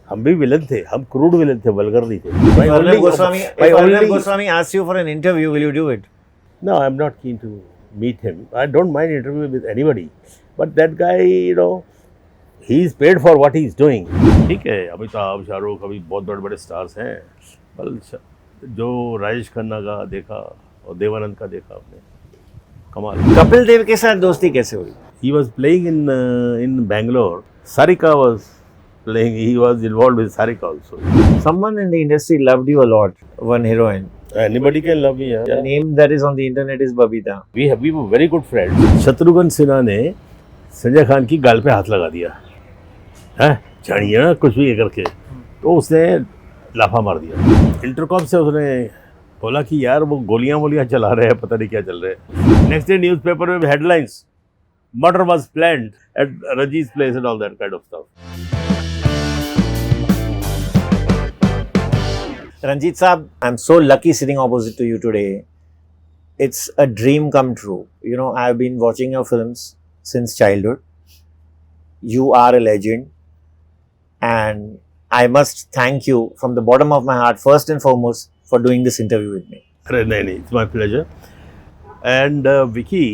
हम भी विलन थे, हम क्रूड विलन थे, वल्गर नहीं थे. If Arnab Goswami asks you for an interview, will you do it? No, I'm not keen to meet him. I don't mind interviewing with anybody, but that guy, he is paid for what he is doing. ठीक है, अमिताभ, शाहरुख अभी बहुत बड़े stars हैं, पर जो राजेश खन्ना का देखा और देवानंद का देखा आपने, कमाल. कपिल देव के साथ दोस्ती कैसे हुई? He was playing in Bangalore. Sarika was playing. He was involved with Sarika also. Someone in the industry loved you a lot. One heroine. Anybody can love me. The name that is on the internet is Babita. We were very good friends. Shatrughan Sinha ने संजय खान की गाल पे हाथ लगा दिया, है जानिए ना कुछ भी करके, तो उसने लाफा मार दिया. इंटरकॉम से उसने बोला कि यार वो गोलियां चला रहे हैं, पता नहीं क्या चल रहे हैं. नेक्स्ट डे न्यूज़पेपर में headlines, murder was planned at Raji's place and all that kind of stuff. Ranjit Saab, I'm so lucky sitting opposite to you today. It's a dream come true. I've been watching your films since childhood. You are a legend. And I must thank you from the bottom of my heart, first and foremost, for doing this interview with me. नहीं, it's my pleasure. And Vicky,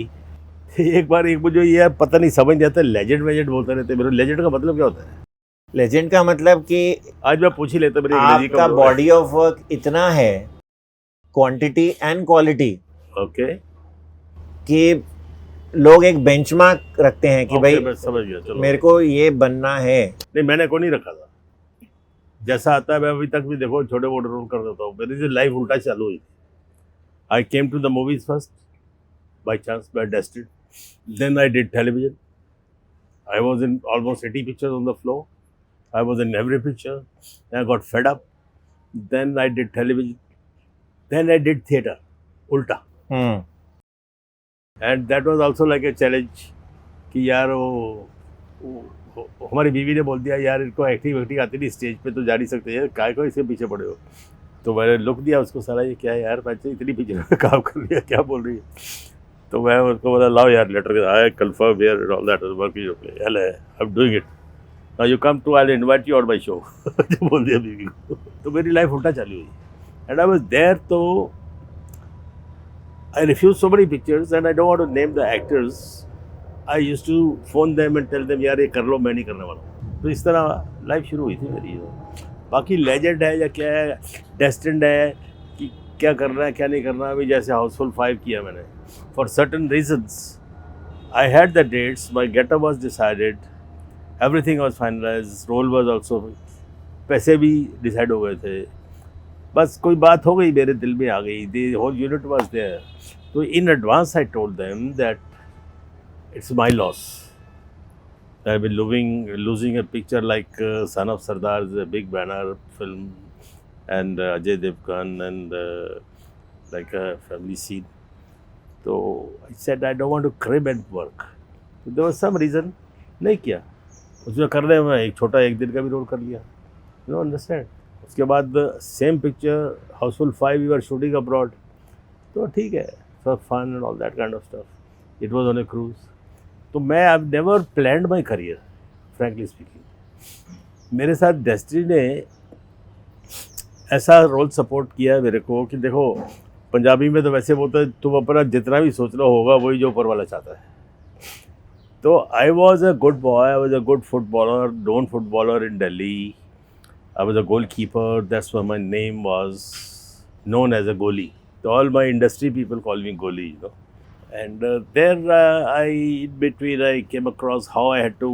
एक बार मुझे ये पता नहीं समझ नहीं आता, legend बोलते रहते. मेरे लेजेंड का मतलब क्या होता है? लेजेंड का मतलब कि आज मैं पूछ ही लेता मेरी अंग्रेजी का बॉडी ऑफ वर्क इतना है, क्वांटिटी एंड क्वालिटी, ओके, कि लोग एक बेंचमार्क रखते हैं कि भाई मैं समझ गया, चलो मेरे को ये बनना है. नहीं, मैंने को नहीं रखा था. जैसा आता है मैं अभी तक भी देखो छोटे मोटे रोल कर देता हूँ. मेरी लाइफ उल्टा चालू हुई. I came to the movies first by chance, by destined. Then I did television. I was in almost 80 pictures on the floor. I was in every picture. Then I got fed up. Then I did television. Then I did theatre. Ulta. And that was also like a challenge. कि यार वो हमारी बीवी ने बोल दिया यार इनको एक्टिंग आती नहीं, स्टेज पे तो जा नहीं सकते यार, काय को इसके पीछे पड़े हो. तो मैंने लुक दिया उसको, सारा ये क्या है यार, बच्चे इतनी पिक्चर में काम कर लिया, क्या बोल रही है. तो मैं उसको बोला लाओ यार letter, I confirm here and all that work is okay, hello I am doing it, now you come to, I will invite you on my show. जो बोल दिया बीवी को. तो मेरी लाइफ उल्टा चालू हुई. And I was there. तो I refuse so many pictures and I don't want to name the actors. I used to phone them and tell them यार ये कर लो, मैं नहीं करने वाला. तो इस तरह लाइफ शुरू हुई थी मेरी. बाकी लेजेंड है या क्या है, डेस्टिन्ड है कि क्या करना है क्या नहीं करना. अभी जैसे हाउसफुल 5 किया मैंने, for certain reasons I had the dates, my getup was decided, everything was finalized, role was also, पैसे भी डिसाइड हो गए थे, बस कोई बात हो गई मेरे दिल में आ गई, the whole unit was there. So in advance I told them that it's my loss. I've been losing a picture like Son of Sardar is a big banner film, and Ajay Devgan, and like a family scene. तो I said I don't want to crib and work. So there was some reason नहीं किया. उसमें करने में एक छोटा एक दिन का भी रोल कर लिया. You know, understand? उसके बाद same picture Housefull 5 we were shooting abroad. तो ठीक है, for fun and all that kind of stuff. It was on a cruise. तो मैं I've never planned my career, frankly speaking. मेरे साथ डेस्टिनी ने ऐसा रोल सपोर्ट किया मेरे को कि देखो पंजाबी में तो वैसे बोलते हैं तुम अपना जितना भी सोच लो होगा वही जो ऊपर वाला चाहता है. तो I was a good boy, I was a good footballer, known footballer in Delhi. I was a goalkeeper, that's why my name was known as a Goli. तो all my industry people call me Goli, you know. And there I in between I came across how I had to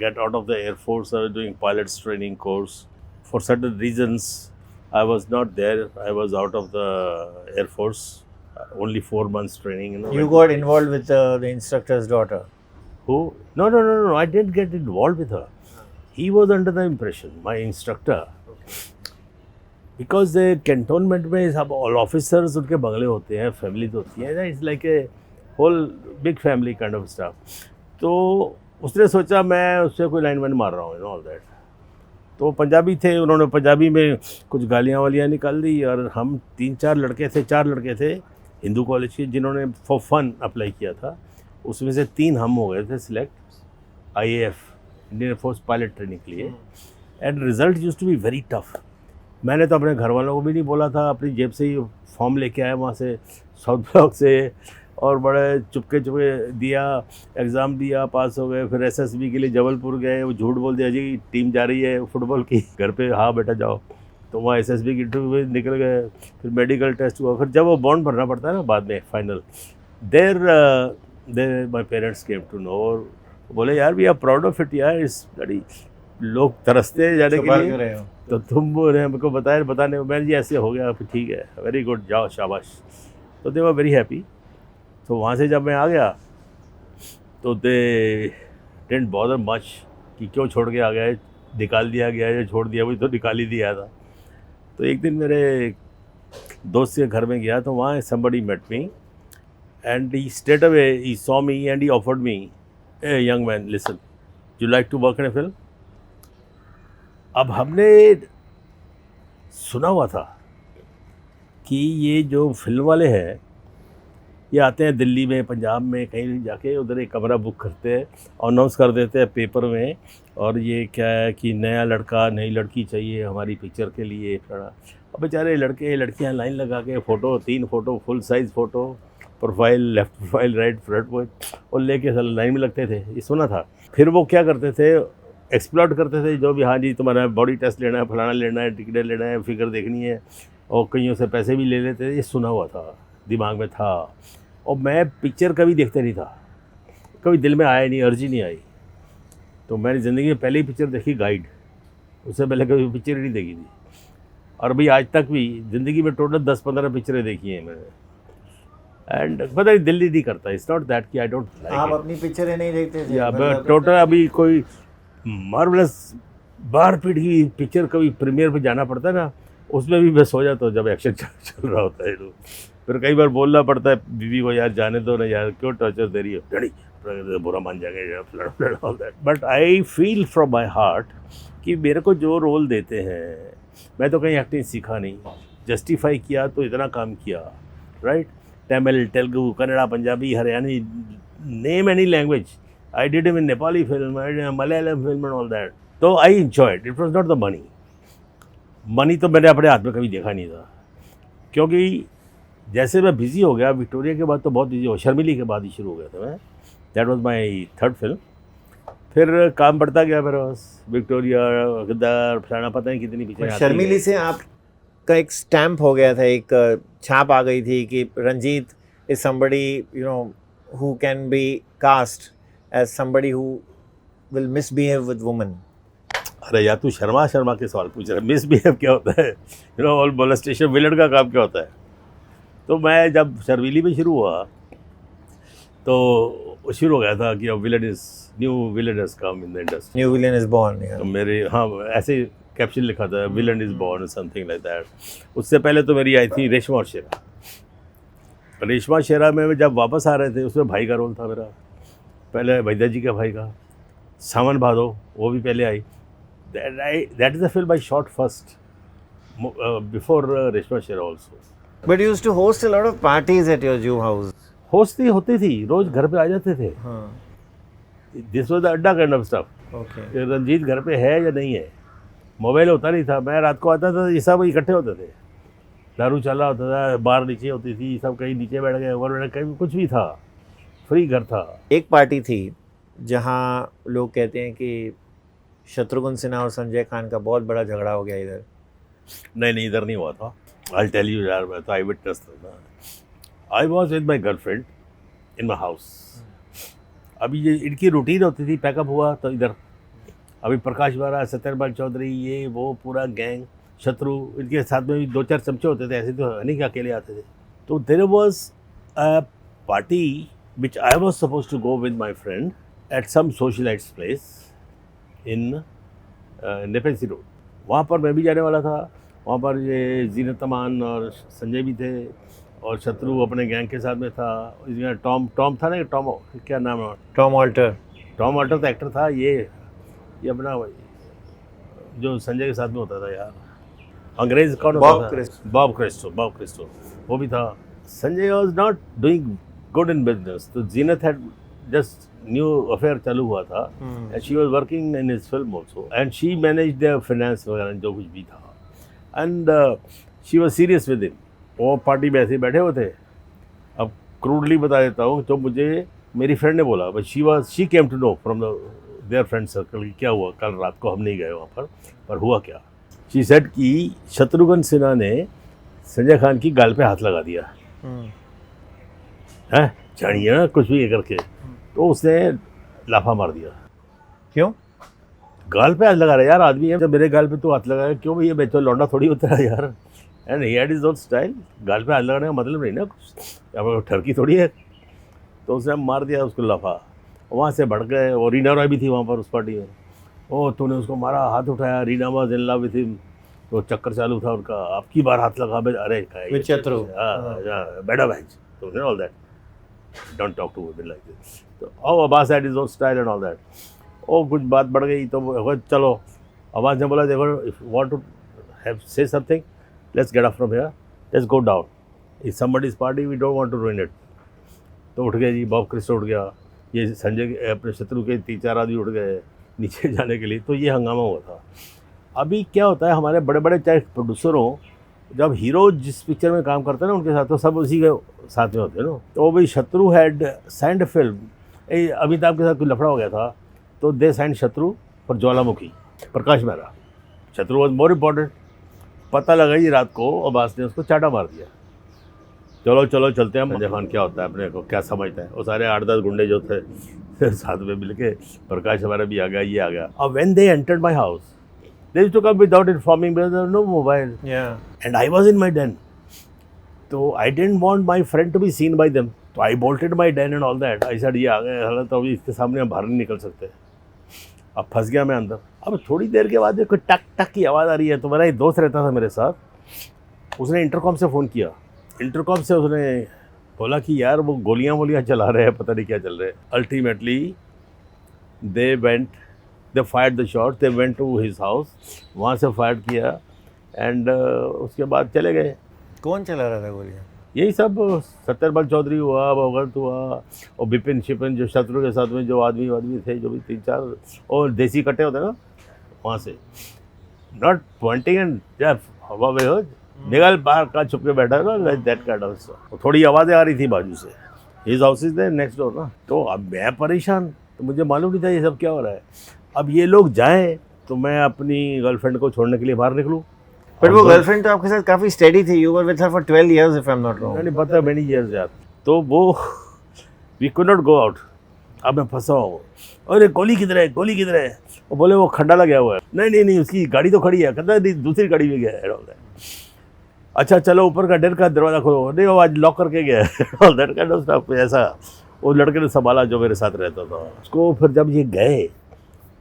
get out of the air force. I was doing pilots training course. For certain reasons I was not there. I was out of the Air Force. Only 4 months training. You got involved with the instructor's daughter. Who? No. I didn't get involved with her. He was under the impression, my instructor. Okay. Because the cantonment में सब all officers उनके बंगले होते हैं, families होती हैं. It's like a whole big family kind of stuff. तो उसने सोचा मैं उससे कोई लाइन मार रहा हूँ, you know, all that. तो पंजाबी थे, उन्होंने पंजाबी में कुछ गालियाँ वालियाँ निकाल दी. और हम 4 लड़के थे हिंदू कॉलेज के जिन्होंने फॉर फन अप्लाई किया था. उसमें से 3 हम हो गए थे select IAF, Indian air force pilot training के लिए. And result used to be very tough. मैंने तो अपने घर वालों को भी नहीं बोला था, अपनी जेब से ही फॉर्म लेके आया वहाँ से साउथ ब्लॉक से, और बड़े चुपके चुपके दिया, एग्ज़ाम दिया, पास हो गए। फिर एसएसबी के लिए जबलपुर गए, वो झूठ बोल दिया जी टीम जा रही है फुटबॉल की, घर पे हाँ बेटा जाओ। तो वहाँ एसएसबी की इंटरव्यू में निकल गए, फिर मेडिकल टेस्ट हुआ, फिर जब वो बॉन्ड भरना पड़ता है ना बाद में final, there my parents came to know, और बोले यार we are proud of it यार, इस बड़ी लोग तरसते हैं जाने के लिए, तो तुम बोले हमको बताने मैंने जी ऐसे हो गया, फिर ठीक है, वेरी गुड, जाओ शाबाश। तो दे वर वेरी हैप्पी। तो वहाँ से जब मैं आ गया तो दे डिडंट बॉदर मच कि क्यों छोड़ के आ गया है, निकाल दिया गया है, छोड़ दिया, मुझे तो निकाल ही दिया था। तो एक दिन मेरे दोस्त के घर में गया, तो वहाँ somebody met me and he straight away he saw me and he offered me, hey young man listen, you like to work in a film? अब हमने सुना हुआ था कि ये जो फिल्म वाले हैं ये आते हैं दिल्ली में, पंजाब में, कहीं जाके उधर एक कमरा बुक करते हैं, अनाउंस कर देते हैं पेपर में, और ये क्या है कि नया लड़का नई लड़की चाहिए हमारी पिक्चर के लिए। अब बेचारे लड़के लड़कियां लाइन लगा के photo, 3 photo, full size photo, profile, left profile, right front, और लेके साल लाइन में लगते थे, ये सुना था। फिर वो क्या करते थे, एक्सप्लॉट करते थे, जो भी हाँ जी तुम्हारा बॉडी टेस्ट लेना है, फलाना लेना है, टिकट लेना है, फिगर देखनी है, और कईयों से पैसे भी ले लेते थे, ये सुना हुआ था, दिमाग में था। और मैं पिक्चर कभी देखते नहीं था, कभी दिल में आया नहीं, अर्जी नहीं आई। तो मैंने ज़िंदगी में पहली पिक्चर देखी गाइड, उससे पहले कभी पिक्चर ही नहीं देखी थी। और अभी आज तक भी ज़िंदगी में टोटल 10-15 पिक्चरें देखी हैं मैंने, एंड पता नहीं दिल नहीं करता, इट्स नॉट दैट कि आई डोंट लाइक। आप अपनी पिक्चरें नहीं देखते थे? या टोटल अभी कोई मार्वलस बार पीट की पिक्चर कभी प्रीमियर पे जाना पड़ता है ना, उसमें भी मैं सो जाता हूँ जब एक्शन चल रहा होता है। तो फिर कई बार बोलना पड़ता है बीवी को, यार जाने दो ना यार, क्यों टॉर्चर दे रही हो, डैडी बुरा मान जाएंगे, all that. But I feel from my heart कि मेरे को जो रोल देते हैं, मैं तो कहीं एक्टिंग सीखा नहीं, जस्टिफाई किया तो इतना काम किया, right. Tamil, Telugu, Kannada, Punjabi, Haryani, name any language, I did in Nepali film, Malayalam film and all that. तो I enjoyed, it was not the money. Money तो मैंने अपने हाथ में कभी देखा नहीं था, क्योंकि जैसे मैं बिज़ी हो गया, विक्टोरिया के बाद तो बहुत बिजी हो, शर्मिली के बाद ही शुरू हो गया था मैं, that was my third film. फिर काम बढ़ता गया मेरे पास, विक्टोरिया, गद्दार, फलाना, पता नहीं कितनी पिक्चरें। शर्मिली से आपका एक स्टैम्प हो गया था, एक छाप आ गई थी कि Ranjeet is somebody you know who can be cast as somebody who will misbehave with women. अरे यार तू शर्मा के सवाल पूछ रहा है, मिसबिहेव क्या होता है, you know all molestation, villain का काम क्या होता है। तो मैं जब शर्मिली में शुरू हुआ तो शुरू हो गया था कि अब new villain is come in the industry, new villain is born. तो मेरे हाँ ऐसे कैप्शन लिखा था, villain is born something like that. उससे पहले तो मेरी आई थी रेशमा और शेरा। रेशमा शेरा में जब वापस आ रहे थे, उसमें भाई का रोल था मेरा, पहले वैद्या जी के भाई का, सावन भादो वो भी पहले आई। That is the film I shot first before Reshma Shera also. But you used to host a lot of parties at your Jew house. होस्टी होती थी, रोज घर पे आ जाते थे। हाँ, this was the adda kind of stuff. okay. Ranjeet घर पे है या नहीं है, मोबाइल होता नहीं था, मैं रात को आता था, ये सब इकट्ठे होते थे, दारू चला होता था, बार नीचे होती थी, सब कहीं नीचे बैठ गए, ऊपर बैठ, कहीं कुछ भी था, फ्री घर था। एक पार्टी थी जहाँ लोग कहते हैं कि शत्रुघ्न सिन्हा और संजय खान का बहुत बड़ा झगड़ा हो गया इधर। नहीं इधर नहीं हुआ था, आई टेल यू यार, मैं तो आई विटनेस था। I was with my girlfriend in my house. अभी ये इनकी रूटीन होती थी, पैकअप हुआ तो इधर, अभी प्रकाश बारा, सत्यपाल चौधरी, ये वो पूरा गैंग, शत्रु, इनके साथ में भी 2-4 चमचे होते थे, ऐसे तो नहीं कि अकेले आते थे। तो there was a party which I was suppose to go with my friend at some socialites place in Nepean Sea road. वहाँ पर मैं भी जाने वाला था, वहाँ पर ये जीनत अमान और संजय भी थे, और शत्रु अपने गैंग के साथ में था। इसमें टॉम था ना, टॉम क्या नाम है, टॉम ऑल्टर तो एक्टर था। ये अपना जो संजय के साथ में होता था यार, अंग्रेज कौन होता था, बॉब क्रिस्टो वो भी था। Sanjay was not doing good in business, तो जीनत हैड जस्ट न्यू अफेयर चालू हुआ था and she was working in his film also and she manage the finance वगैरह जो कुछ भी था and she was serious with him. वो पार्टी में ऐसे ही बैठे हुए थे। अब क्रूडली बता देता हूँ, तो मुझे मेरी फ्रेंड ने बोला, but she came to know from their friend circle क्या हुआ कल रात को। हम नहीं गए वहाँ पर हुआ क्या। शी सेड कि शत्रुघ्न सिन्हा ने संजय खान की गाल पे हाथ लगा दिया है, जानिए ना कुछ भी ये करके, तो उसने लाफा मार दिया। क्यों? गाल पे हाथ लगा रहा है यार आदमी है, जब मेरे गाल पे तो हाथ लगाया क्यों भाई, ये बेचो लौंडा थोड़ी होता है यार। And he had his own style. गाल पे हाथ लगाने का मतलब नहीं ना कुछ, अब ठरकी थोड़ी है। तो उसने मार दिया उसको लाफा। वहाँ से बढ़ गए, और रीना रॉय भी थी वहाँ पर उस पार्टी में। ओ तूने उसको मारा, हाथ उठाया, Reena was in love with him, तो चक्कर चालू था उनका, आपकी बार हाथ लगा, अरे With Chatru. बेटा बेंच, तो all that, don't talk to women like this. तो oh Abbas had his own style and all that. ओ कुछ बात बढ़ गई तो चलो, अब्बास ने बोला देखो, if you want to have say something, let's get up from here, let's go down, is somebody's party, we don't want to ruin it. तो उठ गए जी, बॉब क्रिस्टो उठ गया, ये संजय के अपने शत्रु के 3-4 आदमी उठ गए नीचे जाने के लिए। तो ये हंगामा हुआ था। अभी क्या होता है, हमारे बड़े बड़े चाहे प्रोड्यूसर हो, जब हीरो जिस पिक्चर में काम करते हैं ना उनके साथ, तो सब उसी के साथ में होते हैं ना। तो भाई शत्रु हैड साइंड फिल्म, अमिताभ के साथ कोई लफड़ा हो गया था, तो दे साइंड शत्रु फॉर ज्वालामुखी, प्रकाश मेहरा। शत्रु वॉज मोर इम्पॉर्टेंट। पता लगा जी रात को अब्बास ने उसको चाटा मार दिया। चलो चलो चलते हैं, संजय खान क्या होता है, अपने को क्या समझता है। वो सारे 8-10 गुंडे जो थे साथ में मिल के, प्रकाश हमारा भी आ गया, ये आ गया। अब when they entered my house, they used to come without informing me, there no mobile and I was in my den. तो I didn't want my friend to be seen by them, तो I bolted my den and all that. I said ये आ गए, हालांकि तो अभी इसके सामने हम बाहर नहीं निकल सकते। अब फंस गया मैं अंदर। अब थोड़ी देर के बाद देखो टक टक की आवाज़ आ रही है। तो मेरा एक दोस्त रहता था मेरे साथ, उसने इंटरकॉम से फ़ोन किया। इंटरकॉम से उसने बोला कि यार वो गोलियां चला रहे हैं, पता नहीं क्या चल रहे हैं। Ultimately they fired the shot, they went to his house, वहाँ से फायर किया एंड उसके बाद चले गए। कौन चला रहा था गोलियां? यही सब, सत्यपाल चौधरी हुआ, भगत हुआ, और बिपिन शिपिन जो शत्रु के साथ में जो आदमी थे, जो भी 3-4, और देसी कट्टे होते ना, वहाँ से नॉट पॉइंटिंग एंड जब हवा में हो निकल बाहर का छुप के बैठा ना, लाइक दैट काइंड ऑफ। थोड़ी आवाज़ें आ रही थी बाजू से, his house is there next door ना। तो अब मैं परेशान, तो मुझे मालूम नहीं था ये सब क्या हो रहा है। अब ये लोग जाएं तो मैं अपनी गर्लफ्रेंड को छोड़ने के लिए बाहर निकलूँ। बट वो गर्लफ्रेंड तो आपके साथ काफी स्टेडी थी, you were with her for 12 years if I am not wrong. नहीं पता, मेनी ईयर्स यार। तो वो we could not go out. अब मैं फंसा हूँ, अरे गोली किधर है, गोली किधर है? वो बोले वो खंडाला गया हुआ है। नहीं उसकी गाड़ी तो खड़ी है, कहता नहीं दूसरी गाड़ी में गया है। अच्छा चलो ऊपर का डेर का दरवाज़ा खोलो, नहीं वो आज लॉक करके गया है। ऐसा वो लड़के ने संभाला जो मेरे साथ रहता था उसको। फिर जब ये गए,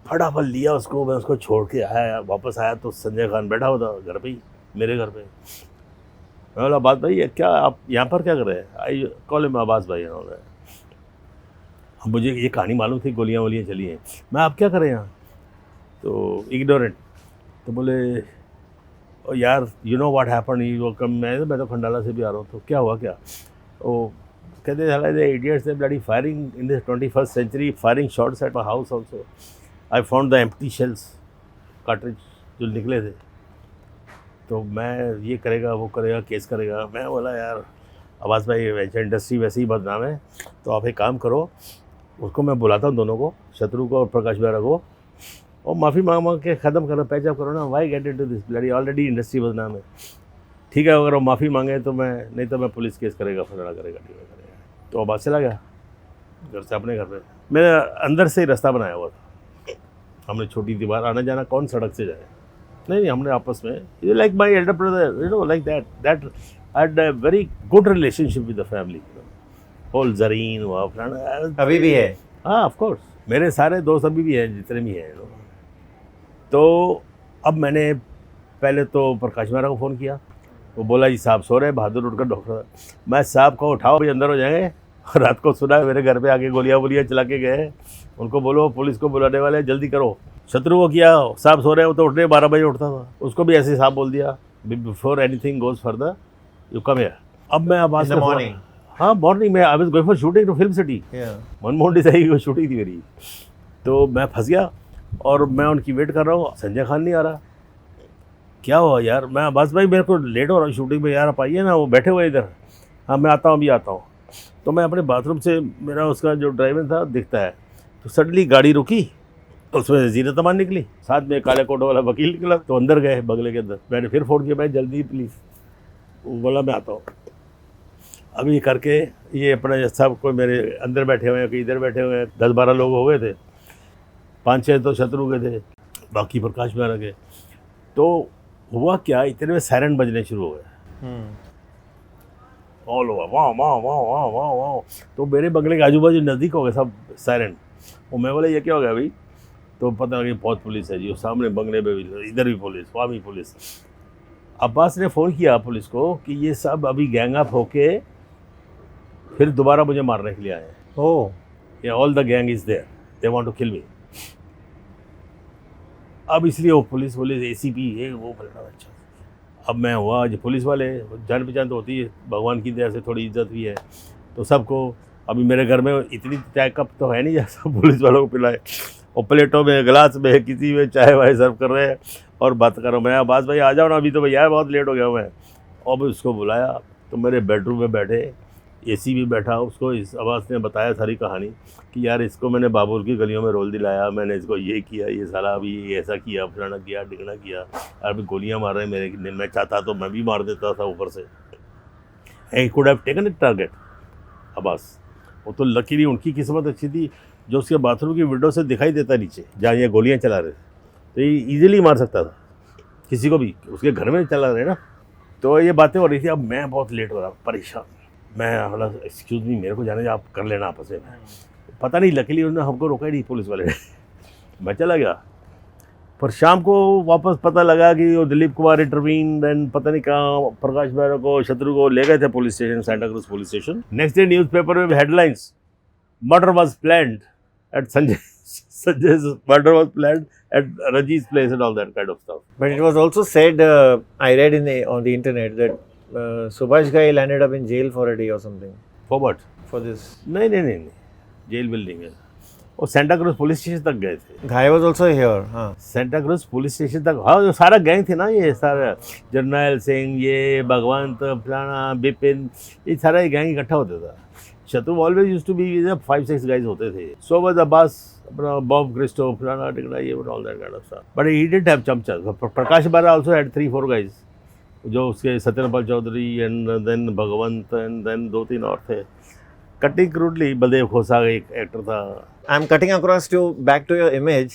फटाफट लिया उसको, मैं उसको छोड़ के आया, वापस आया तो संजय खान बैठा हुआ था घर पे ही, मेरे घर पे। मैं बोला अब्बास भाई ये क्या, आप यहाँ पर क्या कर रहे हैं? आई कॉल हिम अब्बास भाई। अब मुझे ये कहानी मालूम थी, गोलियाँ वोलियाँ चली हैं। मैं आप क्या कर रहे हैं यहाँ? तो इग्नोरेंट। तो बोले ओ यार यू नो व्हाट हैपन, वो कम मैं तो खंडाला से भी आ रहा हूँ। तो क्या हुआ क्या? वो कहते थे idiots they bloody firing in the 21st century, firing shots at my house also. I found the empty shells, cartridge जो निकले थे। तो मैं ये करेगा वो करेगा, केस करेगा। मैं बोला यार अब्बास भाई वैसे इंडस्ट्री वैसे ही बदनाम है, तो आप एक काम करो, उसको मैं बुलाता हूँ दोनों को, शत्रु को और प्रकाश मेहरा को, और माफ़ी मांग के ख़त्म करो, पैचअप करो ना। Why get into this bloody, already industry बदनाम है। ठीक है अगर वो माफ़ी मांगे तो मैं, नहीं तो मैं पुलिस केस करेगा, फलाना करेगा, ठीक करेगा। तो अब्बास चला गया घर से अपने घर पे। मैंने अंदर से ही रास्ता बनाया हुआ था, हमने छोटी दीवार, आना जाना कौन सड़क से जाए। नहीं हमने आपस में, like my elder brother, you know like that I had a very good relationship with the family. होल जरीन हुआ फलाना अभी भी है। हाँ ऑफ कोर्स, मेरे सारे दोस्त अभी भी हैं जितने भी हैं। तो अब मैंने पहले तो प्रकाश मेहरा को फ़ोन किया, वो बोला जी साहब सो रहे, बहादुर उठकर डॉक्टर। मैं साहब को उठाओ भाई अंदर हो जाएंगे। रात को सुना मेरे घर पे आके गोलियाँ चला के गए, उनको बोलो पुलिस को बुलाने वाले, जल्दी करो। शत्रु को किया, साहब सो रहे हो तो उठ रहे, 12 बजे उठता था, उसको भी ऐसे साहब बोल दिया, before anything goes further you come here. अब मैं अब्बास इन द मॉर्निंग। हाँ मॉर्निंग में I was going for shooting to film city, Manmohan Desai की शूटिंग थी मेरी। तो मैं फंस गया और मैं उनकी वेट कर रहा हूँ, संजय खान नहीं आ रहा। क्या हुआ यार, मैं अब्बास भाई मेरे को लेट हो रहा है शूटिंग में, यार आप आइए ना, वो बैठे हुए इधर। हाँ मैं आता हूँ, अभी आता हूँ। तो मैं अपने बाथरूम से, मेरा उसका जो ड्राइवर था दिखता है, तो सडनली गाड़ी रुकी, उसमें जीनत अमान निकली, साथ में काले कोट वाला वकील निकला। तो अंदर गए बंगले के अंदर, मैंने फिर फ़ोन किया, भाई जल्दी प्लीज़। वो बोला मैं आता हूँ। अभी करके ये अपना सब कोई मेरे अंदर बैठे हुए हैं, कहीं इधर बैठे हुए हैं, 10-12 लोग हो गए थे। 5-6 तो शत्रु के थे, बाकी प्रकाश मेहरा के। तो हुआ क्या, इतने में सायरन बजने शुरू हो गए ऑल ओवर, वाह वाह वाह वाह वाह वाह। तो मेरे बंगले के आजू बाजू नज़दीक हो गए सब सायरन। और मैं बोला ये क्या हो गया भाई? तो पता लगा बहुत पुलिस है जी, और सामने बंगले पे भी, इधर भी पुलिस, वहाँ भी पुलिस। अब्बास ने फ़ोन किया पुलिस को कि ये सब अभी गैंग अप होके फिर दोबारा मुझे मारने के लिए आए हैं। ओह, ये all the gang is there, they want to kill me. अब इसलिए वो पुलिस ACP ये वो बोला। अच्छा, अब मैं हुआ जो पुलिस वाले, जान पहचान तो होती है, भगवान की दया से थोड़ी इज्जत भी है, तो सबको, अभी मेरे घर में इतनी चाय कप तो है नहीं जैसा पुलिस वालों को पिलाए, और प्लेटों में, गिलास में, किसी में चाय वाय सर्व कर रहे हैं और बात करो। मैं अब्बास भाई आ जाओ ना, अभी तो भैया बहुत लेट हो गया मैं। अब उसको बुलाया तो मेरे बेडरूम में बैठे, AC भी बैठा, उसको इस अब्बास ने बताया सारी कहानी कि यार इसको मैंने बाबुल की गलियों में रोल दिलाया, मैंने इसको ये किया, ये साला अभी ये ऐसा किया, फलाना किया, ढिकना किया, अभी गोलियां मार रहे हैं मेरे, मैं चाहता तो मैं भी मार देता था ऊपर से। I could have taken it target Abbas. वो तो लकीली उनकी किस्मत अच्छी थी, जो उसके बाथरूम की विंडो से दिखाई देता नीचे जहाँ ये गोलियाँ चला रहे थे, तो ये ईजिली मार सकता था किसी को भी, उसके घर में चला रहे ना। तो ये बातें हो रही थी। अब मैं बहुत लेट हो रहा, परेशान। मैं बोला एक्सक्यूज़ मी, मेरे को जाने आप कर लेना आपस में। पता नहीं, लकीली उन्होंने हमको रोका ही नहीं पुलिस वाले ने। मैं चला गया। पर शाम को वापस पता लगा कि वो दिलीप कुमार इंटरवीन, देन पता नहीं कहाँ प्रकाश मेहरा को, शत्रु को ले गए थे police station, Santa Cruz police station. Next day newspaper में headlines, murder was planned at Sanjay's murder was planned at Ranji's place and all that kind of stuff. but it was also said, I read on the internet that Subhash Ghai ended up in jail for a day or something For what? for this. नहीं, jail bill नहीं है। वो Santa Cruz police station तक गए थे। Ghai was also here, हाँ। Santa Cruz police station तक, हाँ, जो सारा गैंग थे ना, ये सारा जर्नैल सिंह, ये भगवंत, फलाना, बिपिन, ये सारा ये गैंग इकट्ठा होता था। Shatru always used to be 5-6 guys होते थे। सो वाज अब्बास, अपना बॉब क्रिस्टो, फलाना टिकड़ा, ये all that kind of stuff. But he didn't have chamcha. Prakash Mehra also had 3-4 guys, जो उसके Satyapal Chaudhary and then Bhagwant and then 2-3 और थे। कटिंग क्रूडली, बलदेव खोसा एक एक्टर था। I'm cutting across to back to your image,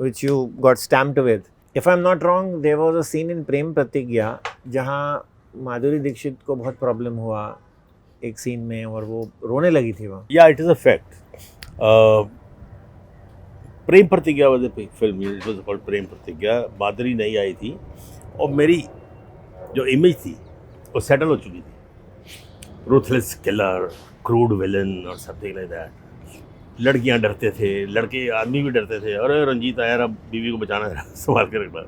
which you got stamped with. If I'm not wrong, there was a scene in प्रेम प्रतिज्ञा जहाँ माधुरी दीक्षित को बहुत प्रॉब्लम हुआ एक सीन में, और वो रोने लगी थी वहाँ। Yeah it is a fact. Prem Pratigya was a film, it was called Prem Pratigya. Madhuri नहीं आई थी और मेरी जो इमेज थी वो सेटल हो चुकी थी। रूथलेस किलर, क्रूड विलन और समथिंग लाइक दैट। लड़कियां डरते थे, लड़के, आदमी भी डरते थे, अरे रंजीत आया, अब बीवी को बचाना है, संभाल के रखना।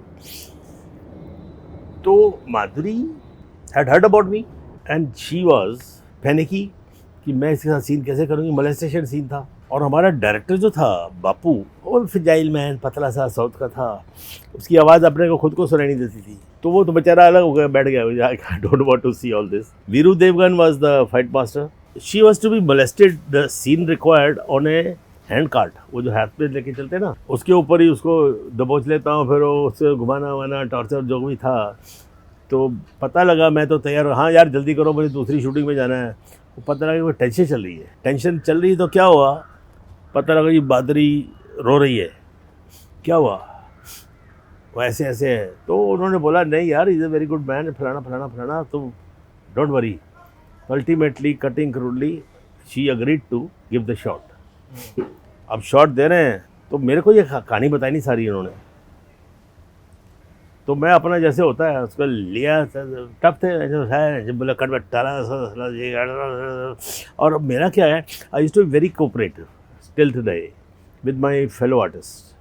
तो Madhuri had heard about me and she was panicky कि मैं इसके साथ सीन कैसे करूँगी। मोलेस्टेशन सीन था, और हमारा डायरेक्टर जो था बापू, वो फिजाइल मैन, पतला सा साउथ का था, उसकी आवाज़ अपने को खुद को सुनाई नहीं देती थी। तो वो तो बेचारा अलग हो गया, बैठ गया, I don't want to see all this. Veeru Devgan was the fight master. She was to be molested, the scene required on a hand cart, वो जो हाथ पे लेके चलते हैं ना, उसके ऊपर ही उसको दबोच लेता हूँ, फिर वो उससे घुमाना वाना, टॉर्चर जो भी था। तो पता लगा, मैं तो तैयार, हाँ यार जल्दी करो, मुझे दूसरी शूटिंग में जाना है। वो पता लगा कि वो टेंशन चल रही है, तो क्या हुआ, पता लगा कि माधुरी रो रही है। क्या हुआ, वो ऐसे ऐसे है। तो उन्होंने बोला नहीं यार, is a very good man, फलाना फलाना फलाना, तुम don't worry. Ultimately cutting crudely she agreed to give the shot. अब शॉट दे रहे हैं तो मेरे को ये कहानी बताई नहीं सारी इन्होंने, तो मैं अपना जैसे होता है उसको लिया, टफ थे है, जब बोला कट डाला। और मेरा क्या है, I used to be very cooperative still today with my fellow artist.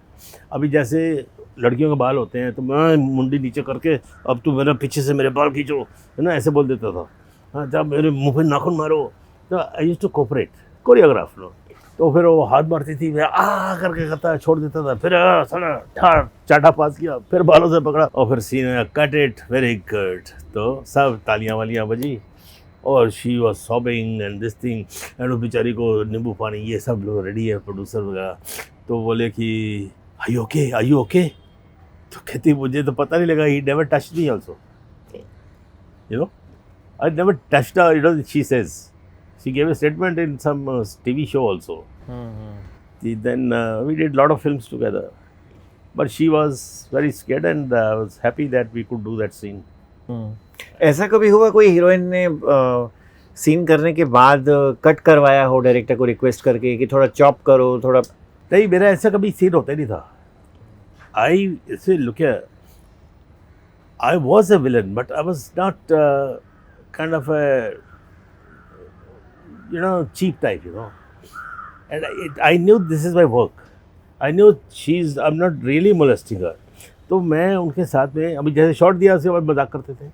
अभी जैसे लड़कियों के बाल होते हैं तो मैं मुंडी नीचे करके, अब तू मेरा पीछे से मेरे बाल खींचो, है ना, ऐसे बोल देता था। हाँ, जब मेरे मुंह पे नाखून मारो, तो आई यूज टू कोऑपरेट कोरियोग्राफ लो। तो फिर वो हाथ मारती थी, मैं आ करके करता छोड़ देता था, फिर साला ठाड़ चाटा पास किया, फिर बालों से पकड़ा और फिर सीने कट इट वेरी गुड। तो सब तालियां वालियां बजी और she was sobbing and this thing and वो बेचारी को नींबू पानी ये सब लोग रेडी है प्रोड्यूसर वगैरह। तो बोले कि आई यू ओके? तो कहती मुझे तो पता नहीं लगा, he never touched me also, you know, I never touched her, you know, she says, she gave a statement in some TV show also. Then we did lot of films together, but she was very scared and I was happy that we could do that scene. ऐसा कभी हुआ कोई heroine ने scene करने के बाद cut करवाया हो डायरेक्टर को रिक्वेस्ट करके कि थोड़ा चॉप करो थोड़ा? नहीं, मेरा ऐसा कभी सीन होता ही नहीं था। I say, look here, I was a villain, but I was not kind of a, you know, cheap type, you know. And I knew this is my work. I knew I'm not really molesting her. तो मैं उनके साथ में अभी जैसे shot दिया उसके बाद मजाक करते थे,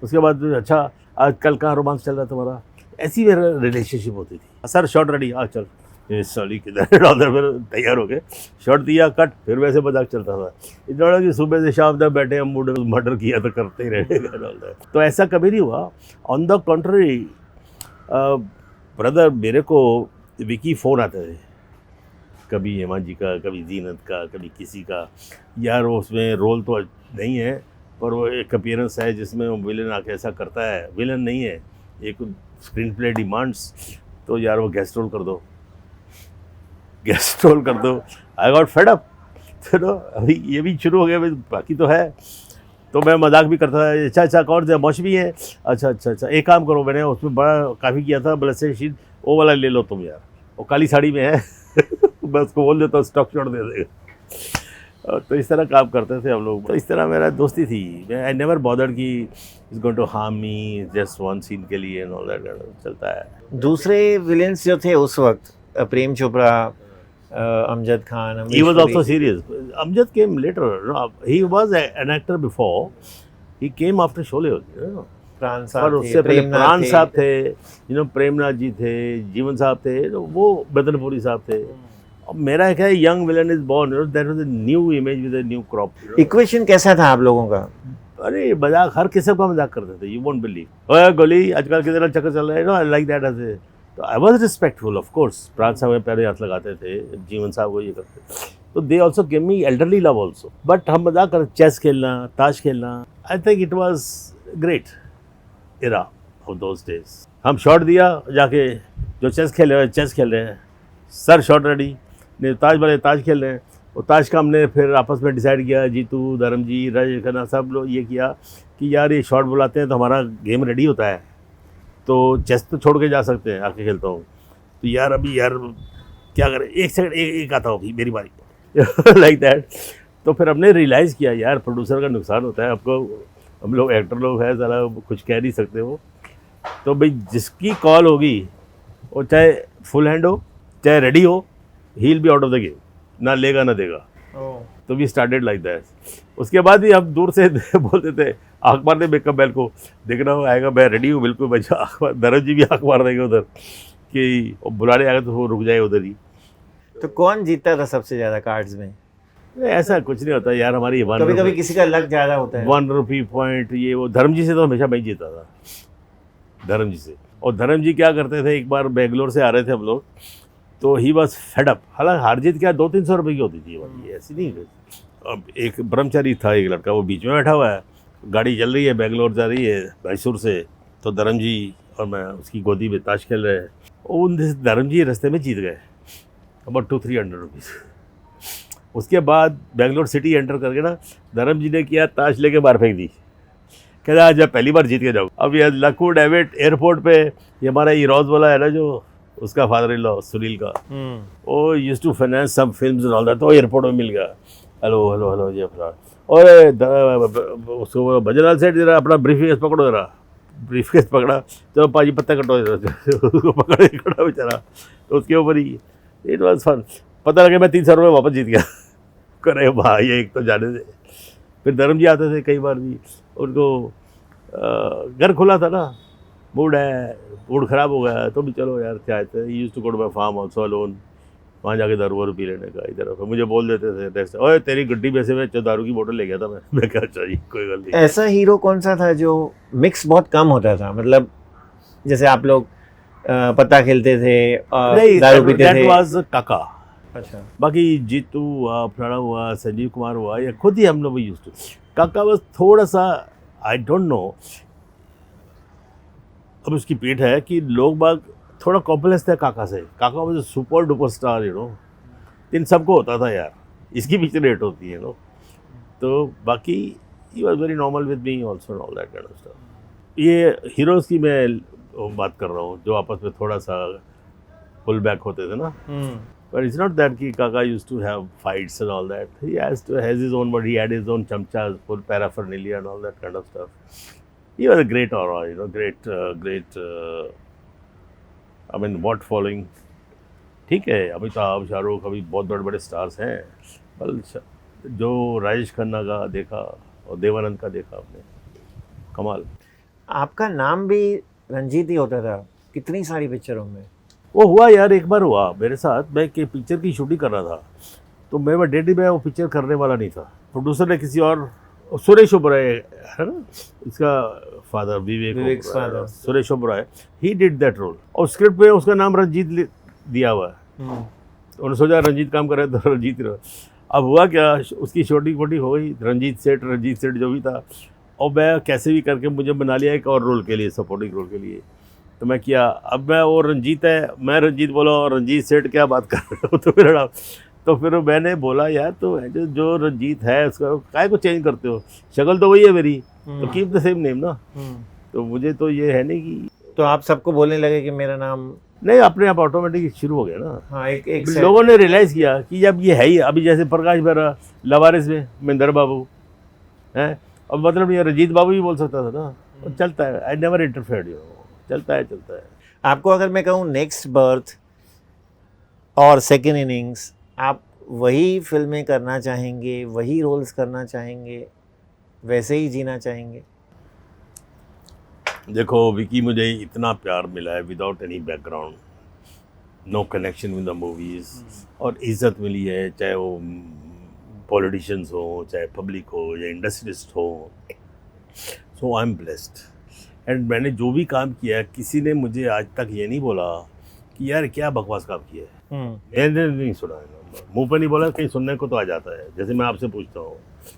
उसके बाद अच्छा आज कल कहाँ रोमांस चल रहा है तुम्हारा, ऐसी मेरा रिलेशनशिप होती थी। सर शॉट रेडी, आ चल साली किधर, फिर तैयार हो गए, शॉट दिया कट, फिर वैसे मजाक चलता था। इतना कि सुबह से शाम तक बैठे हम मर्डर किया तो करते ही रहेगा। तो ऐसा कभी नहीं हुआ। ऑन द कॉन्ट्ररी ब्रदर, मेरे को विकी फ़ोन आते थे, कभी हेमा जी का, कभी जीनत का, कभी किसी का, यार वो उसमें रोल तो नहीं है पर वो एक अपीयरेंस है जिसमें वो विलन आके ऐसा करता है, विलन नहीं है, एक स्क्रीन प्ले डिमांड्स, तो यार वो गेस्ट रोल कर दो, गेस्ट रोल कर दो। आई गॉट फेड अप, चलो अभी ये भी शुरू हो गया, बाकी तो है। तो मैं मजाक भी करता था, अच्छा कौन सा मौसमी है, अच्छा एक काम करो, मैंने उसमें बड़ा काफ़ी किया था ब्लड शीट, वो वाला ले लो तुम यार, वो काली साड़ी में है मैं उसको बोल देता हूँ स्टॉक शॉट दे देगा। तो इस तरह काम करते थे हम लोग। तो इस तरह मेरा दोस्ती थी। मैं आई नेवर बॉदर्ड कि is going to harm me just one scene के लिए एंड ऑल दैट, चलता है। दूसरे विलेंस जो थे उस वक्त, Prem Chopra, Amjad Khan, he was also serious. Amjad came later. No, he was an actor before. He came after Sholay only, you know. प्राण पर साहब उससे थे, पहले प्रेमनाथ प्राण थे। साहब थे, यू नो, प्रेमनाथ जी थे, जीवन साहब थे, तो वो बदनपुरी साहब थे। अब मेरा क्या है, young villain is born, you know, that was a new image with a new crop. Equation कैसा था आप लोगों का? अरे मजाक, हर किस्म का मजाक करते थे, यू वोंट बिलीव। ओए गोली आजकल किधर चक्कर चल रहा है, नो, लाइक दैट ऐसे। तो I was respectful of course, प्राण साहब में पहले हाथ लगाते थे, जीवन साहब को ये करते, तो they also give me elderly love also. But हम मजाक कर, चेस खेलना, ताश खेलना, I think it was great era of those days। हम शॉट दिया जाके, जो चेस खेल रहे हैं, सर शॉट रेडी, नहीं ताश वाले ताश खेल रहे हैं, वो ताश का हमने फिर आपस में डिसाइड किया, जीतू, धर्म जी, राजेश खन्ना, सब लोग ये किया कि यार ये शॉट बुलाते हैं तो हमारा गेम रेडी होता है, तो चेस तो छोड़ के जा सकते हैं, आके खेलता हूँ। तो यार अभी यार क्या करें, एक सेकंड, एक आता हूँ, अभी मेरी बारी लाइक दैट। तो फिर हमने रियलाइज़ किया यार प्रोड्यूसर का नुकसान होता है, आपको, हम लोग एक्टर लोग हैं, ज़रा कुछ कह नहीं सकते वो, तो भाई जिसकी कॉल होगी वो चाहे फुल हैंड हो चाहे रेडी हो, he will be out of the game, ना लेगा ना देगा। तो वी स्टार्टेड लाइक दैट। उसके बाद भी हम दूर से बोलते थे, आँख मार दे मेकअप बैल को, देखना हो आएगा, मैं रेडी हूँ बिल्कुल, बच्चा आँख मार, धर्म जी भी आँख मार देंगे उधर कि बुलाने आएगा तो वो रुक जाए उधर ही। तो कौन जीतता था सबसे ज्यादा कार्ड्स में? ऐसा कुछ नहीं होता यार, हमारी कभी कभी किसी का लक ज्यादा होता है। 1 रुपी पॉइंट ये वो। धर्म जी से तो हमेशा मैं ही जीता था, धर्म जी से। और धर्म जी क्या करते थे, एक बार बेंगलोर से आ रहे थे हम लोग, तो ही वॉज फेड अप। हालांकि हार जीत क्या 200-300 रुपये की होती थी वाली, ऐसी नहीं। अब एक ब्रह्मचारी था, एक लड़का, वो बीच में बैठा हुआ है, गाड़ी चल रही है, बेंगलोर जा रही है मैसूर से, तो धर्म जी और मैं उसकी गोदी में ताश खेल रहे हैं। उन धर्म जी रास्ते में जीत गए अबाउट 200-300 रुपीज़। उसके बाद बेंगलोर सिटी एंटर करके ना, धर्म जी ने किया, ताश लेके बाहर फेंक दी, कह रहा जब पहली बार जीत के जाऊँ। अब ये लक्कू डेविड एयरपोर्ट पे, ये हमारा ईरोज वाला है ना, जो उसका फादर इन लॉ सुनील का, वो use to finance some films and all that, तो एयरपोर्ट में मिल गया, हेलो ये फ्रॉड, और उसको भजनलाल सेठ जरा अपना ब्रीफकेस पकड़ो, जरा ब्रीफकेस पकड़ा, चलो पाजी पत्ता कटो, उसको पकड़ के खड़ा बेचारा, तो उसके ऊपर ही इट वॉज फन। पता लगे मैं 300 रुपये वापस जीत गया। करे भाई एक तो जाने दे। फिर धर्म जी आते थे कई बार भी, उनको घर खुला था ना, मूड ख़राब हो गया तो भी चलो यार क्या है, use to go to my farm also alone, वहाँ जाके दारू वारू पी लेने का इधर। फिर मुझे बोल देते थे नेक्स्ट, ओए तेरी गड्डी में से मैं दारू की बोतल ले गया था मैं क्या चाहिए कोई गल नहीं। ऐसा हीरो कौन सा था जो मिक्स बहुत कम होता था, मतलब जैसे आप लोग पत्ता खेलते थे और नहीं, दारू पीते दैट थे? वाज काका। अच्छा। बाकी जीतू हुआ, प्रणव हुआ, संजीव कुमार हुआ, या खुद ही हम लोग यूज टू। काका बस थोड़ा सा, आई डोंट नो, अब उसकी पीठ है कि लोग बाग थोड़ा कॉम्प्लेक्स थे काका से। Kaka was super duper star, you know, इन सबको होता था यार, इसकी पीछे रेट होती है, नो। तो बाकी he was very normal with me also, all that kind of stuff. ये हीरोज़ की मैं बात कर रहा हूँ जो आपस में थोड़ा सा पुल बैक होते थे ना। But it's not that कि Kaka used to have fights and all that. He has his own, but he had his own chamchas, full paraphernalia and all that kind of stuff. He was a great aura, you know, great. I mean, what following? ठीक है, अमिताभ, शाहरुख अभी बहुत बड़े बड़े stars हैं, पर जो राजेश खन्ना का देखा और देवानंद का देखा आपने, कमाल। आपका नाम भी रंजीत ही होता था कितनी सारी पिक्चरों में। वो हुआ यार, एक बार हुआ मेरे साथ, मैं कि पिक्चर की शूटिंग कर रहा था, तो मैं डेडी में वो पिक्चर करने वाला नहीं था। प्रोड्यूसर ने किसी और, सुरेश ओबराय है ना इसका father, Vivek father, Suresh Oberoi, he did that role, और स्क्रिप्ट में उसका नाम रंजीत दिया हुआ है। उन्होंने सोचा रंजीत काम कर रहे तो रंजीत ही रहो। अब हुआ क्या, उसकी शूटिंग वोटिंग हो गई, रंजीत सेठ जो भी था, और मैं कैसे भी करके मुझे बना लिया एक और रोल के लिए, सपोर्टिंग रोल के लिए। तो मैं किया, अब मैं वो रंजीत है, मैं रंजीत बोला और रंजीत सेठ क्या बात कर रहे हो, तो फिर मैंने बोला यार तो जो रंजीत है उसका काय को चेंज करते हो, शक्ल तो वही है मेरी, तो कीप द सेम नेम ना। तो मुझे तो ये है नहीं कि, तो आप सबको बोलने लगे कि मेरा नाम, नहीं अपने आप ऑटोमेटिक शुरू हो गया ना। हाँ, एक लोगों ने रियलाइज़ किया कि जब ये है ही, अभी जैसे प्रकाश बेरा लवारिस में महेंद्र बाबू हैं, अब मतलब ये रंजीत बाबू भी बोल सकता था ना, और चलता है, I never interfered, you know, चलता है। आपको अगर मैं कहूँ नेक्स्ट बर्थ और सेकेंड इनिंग्स, आप वही फिल्में करना चाहेंगे, वही रोल्स करना चाहेंगे, वैसे ही जीना चाहेंगे? देखो विकी, मुझे इतना प्यार मिला है without any background, no connection with the movies, और इज़्ज़त मिली है, चाहे वो पॉलिटिशियंस हो, चाहे पब्लिक हो, या इंडस्ट्रिस्ट हो। सो आई एम ब्लेस्ड, एंड मैंने जो भी काम किया है, किसी ने मुझे आज तक ये नहीं बोला कि यार क्या बकवास काम किया है। मैंने नहीं सुना है, मुंह पर नहीं बोला, कहीं सुनने को तो आ जाता है। जैसे मैं आपसे पूछता हूँ,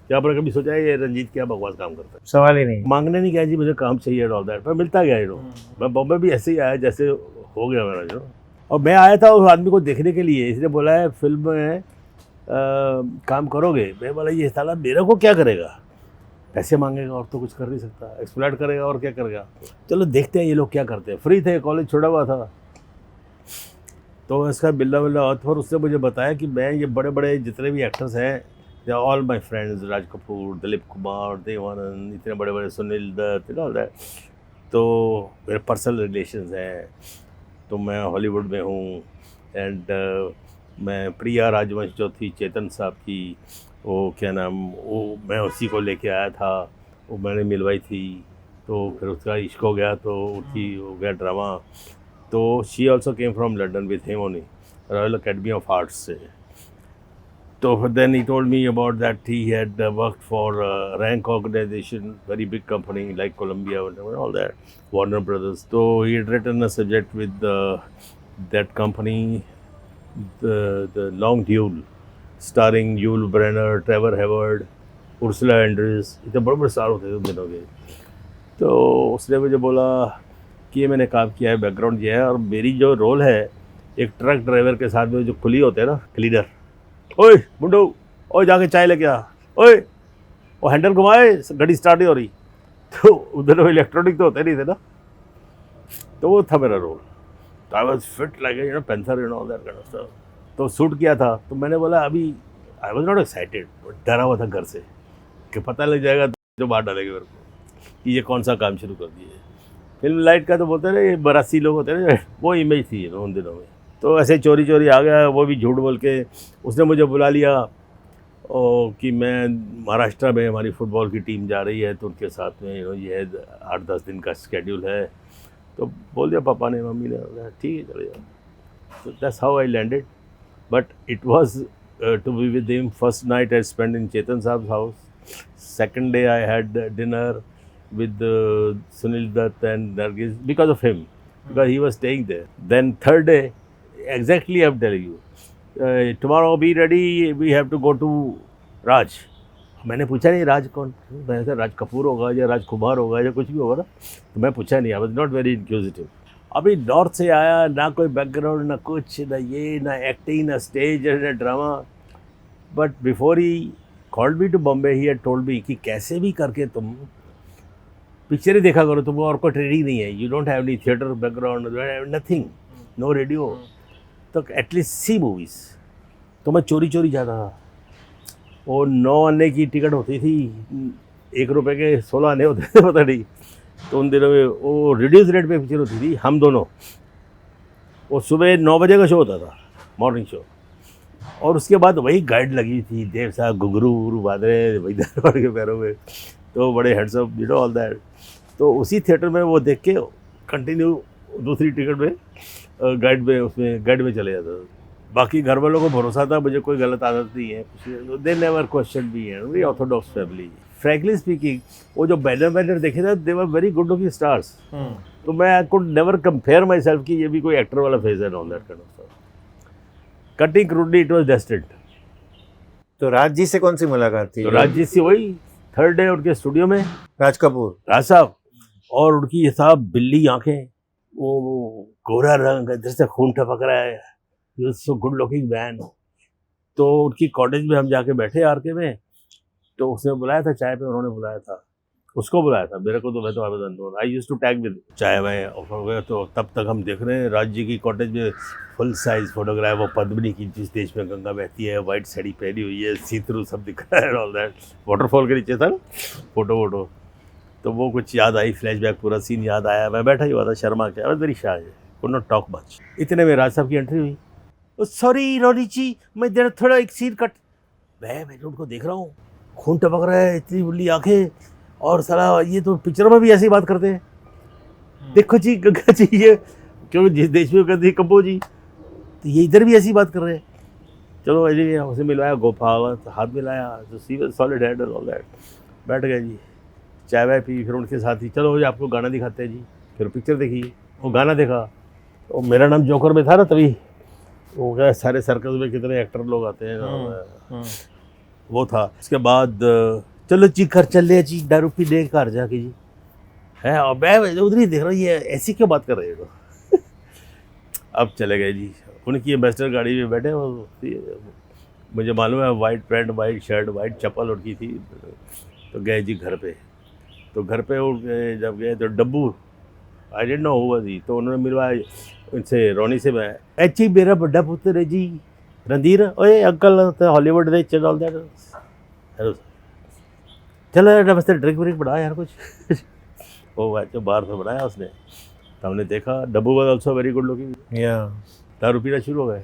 क्या आपने कभी सोचा है ये रंजीत क्या बकवास काम करता है? सवाल ही नहीं। मांगने नहीं गया जी मुझे काम चाहिए ऑल दैट, पर मिलता गया, यू नो। मैं बॉम्बे भी ऐसे ही आया जैसे हो गया मेरा, यू नो। और मैं आया था उस आदमी को देखने के लिए, इसने बोला है फिल्म में काम करोगे। मैं बोला ये साला मेरे को क्या करेगा, पैसे मांगेगा और तो कुछ कर नहीं सकता, एक्सप्लॉइट करेगा और क्या करेगा। चलो देखते हैं ये लोग क्या करते हैं। फ्री थे, कॉलेज छोड़ा हुआ था, तो इसका बिल्ला और उसने मुझे बताया कि मैं ये बड़े बड़े जितने भी एक्टर्स हैं, they are all my friends, Raj Kapoor, Dilip Kumar, Devanand, इतने बड़े बड़े, सुनील दत्त, ऑल दैट, तो मेरे पर्सनल रिलेशंस हैं। तो मैं हॉलीवुड में हूँ, एंड मैं प्रिया राजवंश जो थी चेतन साहब की, वो क्या नाम, वो मैं उसी को लेके आया था, वो मैंने मिलवाई थी, तो फिर उसका इश्क हो गया, तो उसकी हो गया ड्रामा। तो she also came from London with him only, royal academy of arts से। तो then he told me about that he had worked for Rank organisation, very big company like Columbia all that, Warner Brothers. तो he had written a subject with that company, the long duel, starring Yul Brynner, Trevor Howard, Ursula Andress, इतने बड़े बड़े star होते थे उन दिनों के। तो उसने मुझे बोला कि ये मैंने काम किया है, बैकग्राउंड ये है, और मेरी जो रोल है एक ट्रक ड्राइवर के साथ में जो कुली होते हैं ना, क्लीनर, ओए मुंडो, ओए जाके चाय लेके आ, ओए वो हैंडल घुमाए, गाड़ी स्टार्ट नहीं हो रही। तो उधर वो इलेक्ट्रॉनिक तो होते नहीं थे ना, तो वो था मेरा रोल। तो I was fit like you know panther, you know all that kind of stuff. तो शूट किया था, तो मैंने बोला अभी आई वॉज नॉट एक्साइटेड, डरा हुआ था घर से कि पता लग जाएगा जो बात डालेंगे मेरे को कि ये कौन सा काम शुरू कर दिए। फिल्म लाइट का तो बोलते हैं ना, ये 82 लोग होते हैं ना, वो इमेज थी उन दिनों में। तो ऐसे चोरी चोरी आ गया, वो भी झूठ बोल के। उसने मुझे बुला लिया और कि मैं महाराष्ट्र में हमारी फ़ुटबॉल की टीम जा रही है, तो उनके साथ में ये 8-10 दिन का स्केड्यूल है, तो बोल दिया पापा ने, मम्मी ने, बोला, ठीक है चले जाओ. So that's how I landed. But it was to be with him. First night I spent in Chetan Saab's house. Second day I had dinner with Sunil Dutt and Nargis because of him, because he was staying there. Then third day, exactly I'm telling you, tomorrow be ready, we have to go to Raj. मैंने पूछा नहीं राज कौन, मैंने कहा राज कपूर होगा या राज कुमार होगा या कुछ भी होगा ना, तो मैं पूछा नहीं. I was not very inquisitive. अभी नॉर्थ से आया, ना कोई बैकग्राउंड, ना कुछ, ना ये, ना एक्टिंग, ना स्टेज, ना drama. But before he called me to Bombay, he had told me कि कैसे भी करके तुम पिक्चर ही देखा करो, तुमको और कोई ट्रेनिंग नहीं है, you don't have any theatre background, nothing, no radio, तो एटलीस्ट सी मूवीज़. तो मैं चोरी चोरी जाता था. वो 9 आने की टिकट होती थी, 1 रुपये के 16 आने होते थे, पता नहीं. तो उन दिनों में वो रिड्यूस रेट पे पिक्चर होती थी, हम दोनों. वो सुबह 9 बजे का शो होता था, मॉर्निंग शो. और उसके बाद वही गाइड लगी थी, देव साहब घुंघरू बादरे वही दरबार के पैरों में, तो बड़े handsome, you know all that. तो उसी थिएटर में वो देख के कंटिन्यू दूसरी टिकट में गाइड में चले जाता था. बाकी घर वालों को भरोसा था, मुझे कोई गलत आदत नहीं है, कुछ दे नेवर क्वेश्चन भी है, very orthodox family. Frankly speaking, वो जो बैनर देखे थे, they were very good looking stars. तो मैं I could never compare myself कि ये भी कोई एक्टर वाला फेज है, all that kind of stuff. Cutting crudely, it was destined. तो राज जी से कौन सी मुलाकात थी? तो राज जी से वही थर्ड डे उनके स्टूडियो में, राज कपूर, राज साहब, और उनकी ये साहब बिल्ली आंखें, वो गोरा रंग, इधर से खून टपक रहा है, सो गुड लुकिंग मैन. तो उनकी कॉटेज में हम जाके बैठे आरके में, तो उसने बुलाया था चाय पे, उन्होंने बुलाया था, उसको बुलाया था, मेरे को तो मैं तो आवेदन, I used to tag with चाय में ऑफर हो गया. तो तब तक हम देख रहे हैं राज जी की कॉटेज में फुल साइज फोटोग्राफ, वो पद्मिनी की जिस देश में गंगा बहती है, वाइट साड़ी पहनी हुई है, सी थ्रू सब दिख रहा है, ऑल दैट. वाटरफॉल के नीचे था फोटो. तो वो कुछ याद आई, फ्लैशबैक, पूरा सीन याद आया. मैं बैठा ही हुआ था शर्मा के, very shy, could not talk much. इतने में राज साहब की एंट्री हुई. सॉरी रोनी जी, मैं जरा थोड़ा एक सीन कट. मैं उनको देख रहा हूँ, खून टपक रहा है, इतनी बुल्ली आंखें, और साला ये तो पिक्चर में भी ऐसी बात करते हैं. देखो जी गंगा जी, ये क्यों जिस देश में करती है कब्बो जी, तो ये इधर भी ऐसी बात कर रहे हैं. चलो अजय उसे मिलवाया, गोपाल हाथ मिलाया, तो सी वाज सॉलिड हेड और ऑल दैट. बैठ गए जी, चाय वाय पी, फिर उनके साथ ही चलो जी आपको गाना दिखाते हैं जी. फिर पिक्चर देखी, वो गाना देखा. वो मेरा नाम जोकर में था ना तभी, वो क्या सारे सर्कल में कितने एक्टर लोग आते हैं, वो था. उसके बाद चलो जी घर चल रहे जी, दारू पी दे घर जाके जी है, और मैं उधर ही देख रहा हूँ ये ऐसी क्यों बात कर रहे हो. अब चले गए जी, उनकी एम्बेसडर गाड़ी में बैठे, वो मुझे मालूम है white pant, white shirt, white chappal उनकी थी. तो गए जी घर पे. तो घर पे उठ गए, जब गए तो डब्बू, आई डेंट नो हुआ जी, तो उन्होंने मिलवाया इनसे, रोनी से. मैं अच्छी मेरा बड़ा पुत्र है जी रणधीर, ओए अंकल हॉलीवुड दे चल ऑल दैट. हेलो चलो नमस्ते, ड्रिंक व्रिंक बढ़ाया यार कुछ. वो जो बाहर से बनाया उसने, तो हमने देखा. Dabboo was also very good looking. दारू पीना शुरू हो गए.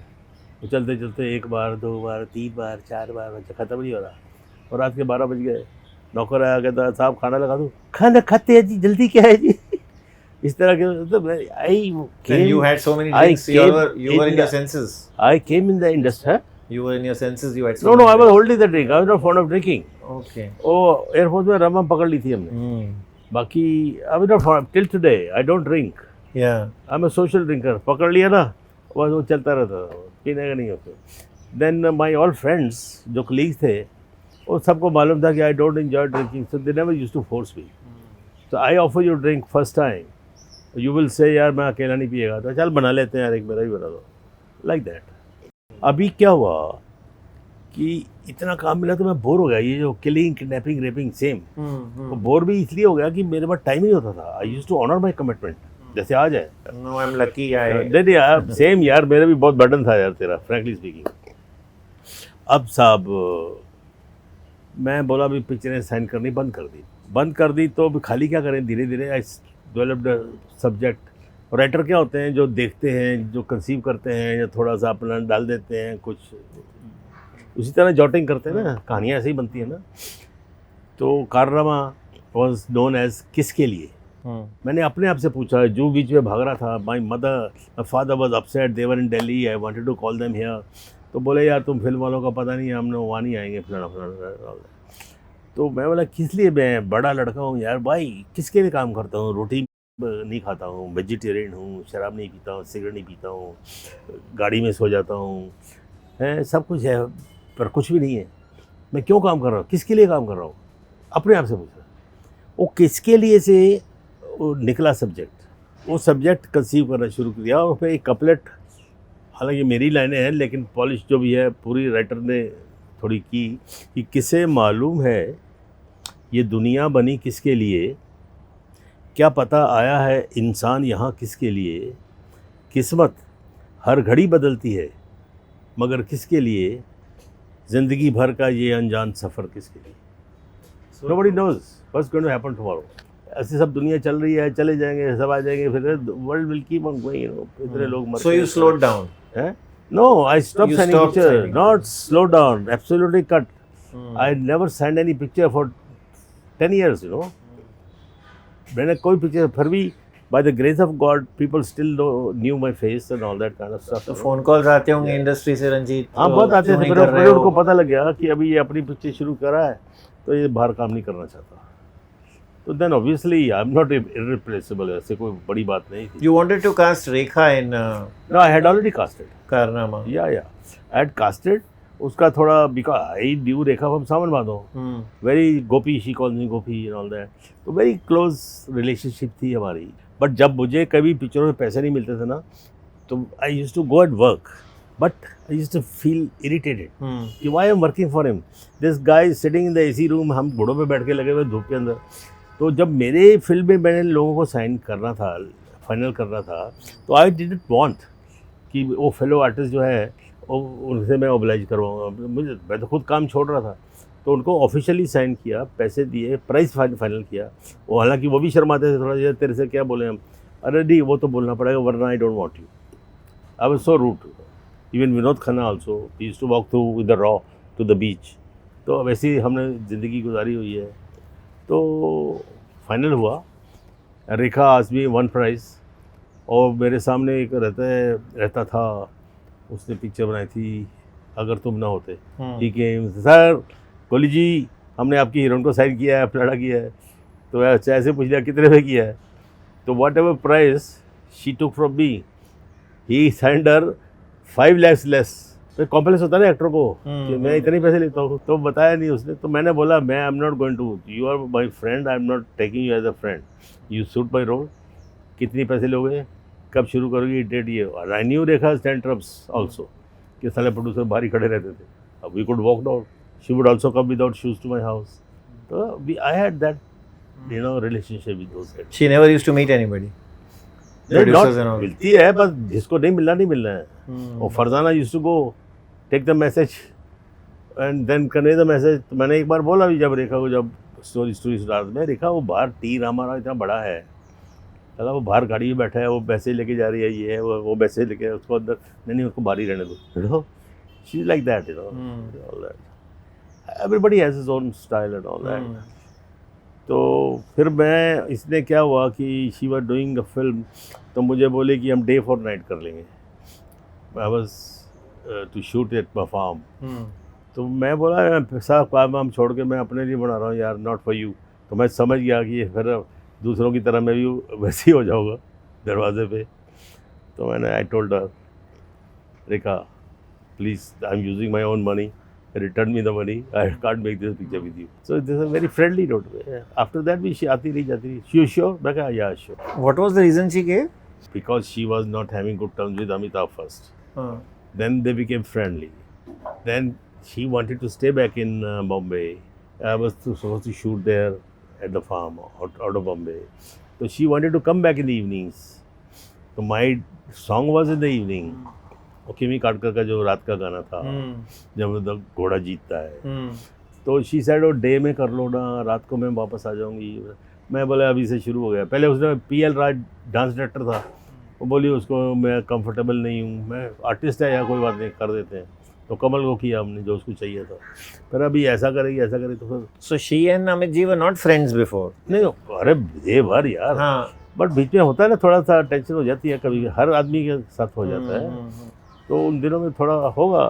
तो चलते चलते 1 बार 2 बार 3 बार 4 बार, ख़त्म नहीं हो रहा. और रात के 12 बज गए. नौकर आया, कहता साहब खाना लगा दूँ. खाना खाते हैं जी, जल्दी क्या है जी. इस तरह के मतलब you had so many drinks, you were in your senses. I came in the industry. You were in your senses, you had so No, many I was holding the drink. I was not fond of drinking. Okay. वो air force में रम पकड़ ली थी हमने. बाकी I was not fond, till today I don't drink. Yeah. I'm a social drinker. पकड़ लिया ना, बस वो चलता रहता था, पीने का नहीं होता. Then my all friends जो colleagues थे, वो सबको मालूम था कि I don't enjoy drinking, so they never used to force me. So I offer you drink first time, you will say यार मैं अकेला नहीं पिएगा, तो चल बना लेते हैं यार, एक मेरा भी बना दो, like that. अभी क्या हुआ कि इतना काम मिला तो मैं बोर हो गया. ये जो किलिंग, किडनैपिंग, रेपिंग सेम, तो बोर भी इसलिए हो गया कि मेरे पास टाइम ही होता था. I used to honour my commitment, जैसे आज है. No, I'm lucky. नहीं यार, सेम यार, मेरा भी बहुत बर्डन था यार तेरा, फ्रैंकली स्पीकिंग. अब साहब मैं बोला अभी पिक्चरें साइन करनी बंद कर दी. तो अभी खाली क्या करें, धीरे धीरे आई डेवलप्ड सब्जेक्ट. राइटर क्या होते हैं, जो देखते हैं, जो कंसीव करते हैं, या थोड़ा सा अपना डाल देते हैं कुछ, उसी तरह जॉटिंग करते हैं ना, कहानियाँ ऐसे ही बनती हैं ना. तो कारनामा वॉज नोन एज किसके लिए. मैंने अपने आप से पूछा, जो बीच में भाग रहा था, my father was upset, they were in Delhi, I wanted to call them here. तो बोले यार तुम फिल्म वालों का पता नहीं है, हम लोग वहाँ नहीं आएंगे फलाना फलाना। तो मैं बोला किस लिए, मैं बड़ा लड़का हूँ यार भाई, किसके लिए काम करता हूँ, रोटी नहीं खाता हूँ, वेजिटेरियन हूँ, शराब नहीं पीता हूँ, सिगरेट नहीं पीता हूँ, गाड़ी में सो जाता हूँ, है सब कुछ है पर कुछ भी नहीं है, मैं क्यों काम कर रहा हूँ, किसके लिए काम कर रहा हूँ, अपने आप से पूछा। वो किसके लिए से वो निकला सब्जेक्ट, वो सब्जेक्ट कंसीव करना शुरू किया और फिर एक कपलेट, हालांकि मेरी लाइनें हैं लेकिन पॉलिश जो भी है पूरी राइटर ने थोड़ी की कि किसे मालूम है ये दुनिया बनी किसके लिए, क्या पता आया है इंसान यहाँ किसके लिए, किस्मत हर घड़ी बदलती है मगर किसके लिए, ज़िंदगी भर का ये अनजान सफ़र किसके लिए। Nobody knows what's going to happen tomorrow. ऐसे सब दुनिया चल रही है, चले जाएंगे, सब आ जाएंगे, फिर world will keep on going, you know, इतने लोग मरते So you slowed down. हैं? No, I stopped You signing stopped picture, signing. not slow down, absolutely cut. I never signed any picture for 10 years, you know. मैंने कोई picture, फिर भी by the grace of God, people still knew my face and all that kind of stuff. तो phone call आते होंगे industry से, रंजीत हाँ बहुत आते क्यों थे, नहीं फिर कर रहे फिर हो? उनको पता लग गया कि अभी ये अपनी पिक्चर शुरू कर रहा है तो ये बाहर काम नहीं करना चाहता। तो then obviously I am not irreplaceable, ऐसे कोई बड़ी बात नहीं थी। You wanted to cast Rekha in no I had already casted, Karnama. या आई हैड कास्टेड उसका थोड़ा, because I knew Rekha from Sawan Bhadon, very Gopi, she calls me Gopi and all that, तो वेरी क्लोज रिलेशनशिप थी हमारी। बट जब मुझे कभी पिक्चरों में पैसे नहीं मिलते थे ना, तो I used to go at work, but I used to feel irritated कि why I am working for him, this guy is sitting in the AC room, हम घोड़ों पे बैठ के लगे हुए धूप के अंदर। तो जब मेरे फिल्म में मैंने लोगों को साइन करना था, फाइनल करना था, तो आई डिडंट वांट कि वो फेलो आर्टिस्ट जो है उनसे मैं ओबलाइज करवाऊँ, मुझे, मैं तो खुद काम छोड़ रहा था। तो उनको ऑफिशियली साइन किया, पैसे दिए, प्राइस फाइनल किया। वो हालांकि वो भी शर्माते थे थोड़ा, ये तेरे से क्या बोले हम, अरे नहीं वो तो बोलना पड़ेगा वरना I don't want you. I was so rude. Even Vinod Khanna also, he used to walk through with the row to the beach. तो वैसे ही हमने ज़िंदगी गुजारी हुई है। तो फाइनल हुआ, रेखा आस्क्ड मी वन प्राइस, और मेरे सामने एक रहता था, उसने पिक्चर बनाई थी अगर तुम ना होते, ठीक है सर कोहली जी हमने आपकी हीरोइन को साइन किया है, फलाना किया है। तो अच्छा ऐसे पूछ लिया कितने में किया है, तो what ever price she took from me, he signed her 5 lakhs less. तो कॉम्प्लेक्स होता है ना एक्टर को कि मैं इतने पैसे लेता हूँ, तो बताया नहीं उसने। तो मैंने बोला मैं I am not going to, you are my friend, I am not taking you as a friend, you suit my role, कितनी पैसे लोगे, कब शुरू करोगे, डेट ये। और I knew Rekha stand traps also, कि साले प्रोड्यूसर बाहर ही खड़े रहते थे, अब we could walk down, she would also come without shoes to my house. तो I had that you know relationship with those guys. She never used to meet anybody. Producers and all. मिलती है, बस जिसको नहीं मिलना है। और Farzana used to go take the message and then convey the message. तो मैंने एक बार बोला भी, जब रेखा को, जब स्टोरी स्टार्ट में, रेखा वो बाहर तीर हमारा इतना बड़ा है, चला वो बाहर गाड़ी में बैठा है, वो पैसे लेके जा रही है, ये है वो पैसे लेके, उसको अंदर नहीं उसको बाहर ही रहने दो, you know, she is like that, you no, all that, everybody has his own style and all that. तो फिर मैं, इसने क्या हुआ कि she was doing a film, तो मुझे बोले कि हम डे फॉर नाइट कर लेंगे। I was to shoot at my farm. तो मैं बोला साहब काम वाम छोड़ के मैं अपने लिए बना रहा हूँ यार, नॉट फॉर यू। तो मैं समझ गया कि फिर दूसरों की तरह मैं भी वैसे ही हो जाऊँगा दरवाजे पे। तो मैंने I told her, Rekha please I am using my own money, return me the money, I can't make this picture with you. So this is a very friendly note. After that भी आती रही जाती रही। She was sure? मैं कहा yeah sure. What was the reason she gave? Because she was not having good terms with Amitabh first. Then they became friendly. Then she wanted to stay back in Bombay. I was supposed to shoot there at the farm out of Bombay. So she wanted to come back in the evenings. So my song was in the evening. किमी काटकर का जो रात का गाना था, जब घोड़ा जीतता है, तो शी सेड वो डे में कर लो ना, रात को मैं वापस आ जाऊंगी। मैं बोला अभी से शुरू हो गया। पहले उसने PL राज डांस डायरेक्टर था, वो बोली उसको मैं कंफर्टेबल नहीं हूँ, मैं आर्टिस्ट है या कोई बात नहीं कर देते हैं। तो कमल को किया हमने जो उसको चाहिए था। पर अभी ऐसा करेगी ऐसा करेगी तो फिर So she and Amit ji were not friends before. नहीं, अरे ये बार यार, हाँ. बट बीच में होता है ना थोड़ा सा टेंशन हो जाती है कभी, हर आदमी के साथ हो जाता है। तो उन दिनों में थोड़ा होगा,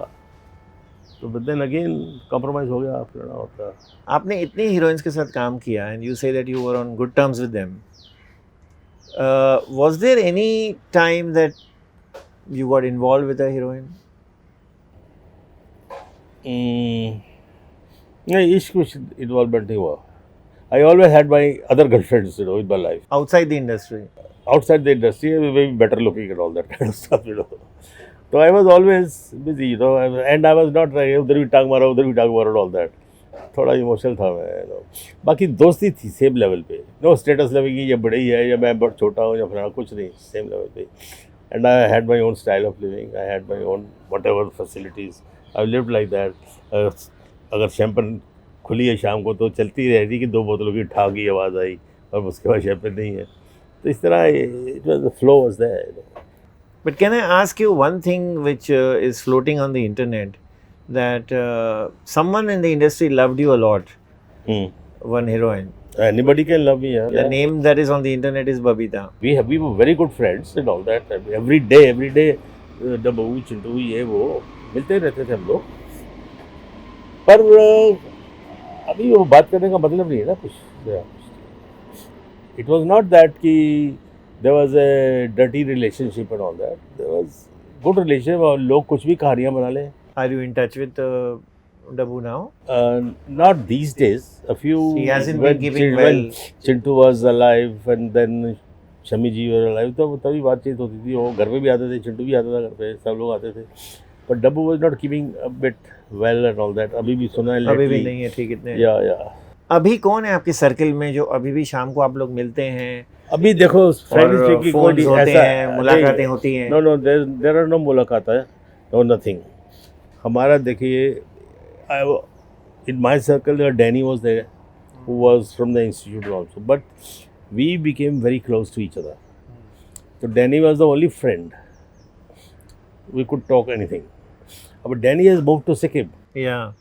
तो बट देन अगेन कॉम्प्रोमाइज़ हो गया, आप करना होता है। आपने इतनी हीरोइंस के साथ काम किया and you say that you were on good terms with them, was there any time that you got involved with a heroine? नहीं, इश्क कुछ इन्वॉल्वमेंट नहीं हुआ। I always had my other girlfriends in my life Outside the industry? outside the industry, maybe better looking and all that kind of stuff, you know. So I was always busy, you know, and I was not like उधर भी टांग मारो and all that. थोड़ा emotional था मैं, you know. बाकी दोस्ती थी सेम लेवल पे, नो स्टेटस लेवल की, या बड़े ही है या मैं बहुत छोटा हूँ या फलाना, कुछ नहीं, सेम लेवल पे। And I had my own style of living, I had my own what ever facilities, I lived like that. अगर शैम्पेन खुली है शाम को तो चलती रहती कि 2 बोतलों की ठा की आवाज़ आई और उसके बाद शैम्पेन नहीं है, तो इस तरह it was the flow was there. But can I ask you one thing which is floating on the internet, that someone in the industry loved you a lot, one heroine. Anybody can love me, yeah. The name that is on the internet is Babita. We were very good friends and all that. Every day डब्बू चिंटू ये वो मिलते रहते थे हम लोग, पर अभी वो बात करने का मतलब नहीं है ना कुछ। It was not that कि there was a dirty relationship and all that. There was good relationship और लोग कुछ भी कहानियाँ बना लें। Are you in touch with Dabu now? Not these days. A few. He hasn't been keeping well. Chintu was alive and then Shami ji were alive, तो तभी बातचीत होती थी। वो घर पे भी आते थे, चिंटू भी आता था घर पे, सब लोग आते थे। But Dabu was not keeping a bit well and all that. अभी भी सुना है अभी भी नहीं है ठीक इतने। या अभी कौन है आपके सर्किल में जो अभी भी शाम को आप लोग मिलते हैं? अभी देखो फ्रेंड्स की फोन्स होते हैं, मुलाकातें होती हैं? नो देयर आर नो मुलाकात है, नो नथिंग। हमारा देखिए, in my circle Danny was there who was from the institute also, but we became very close to each other. तो Danny was the only friend, we could talk anything. अब Danny has moved to Sikkim, या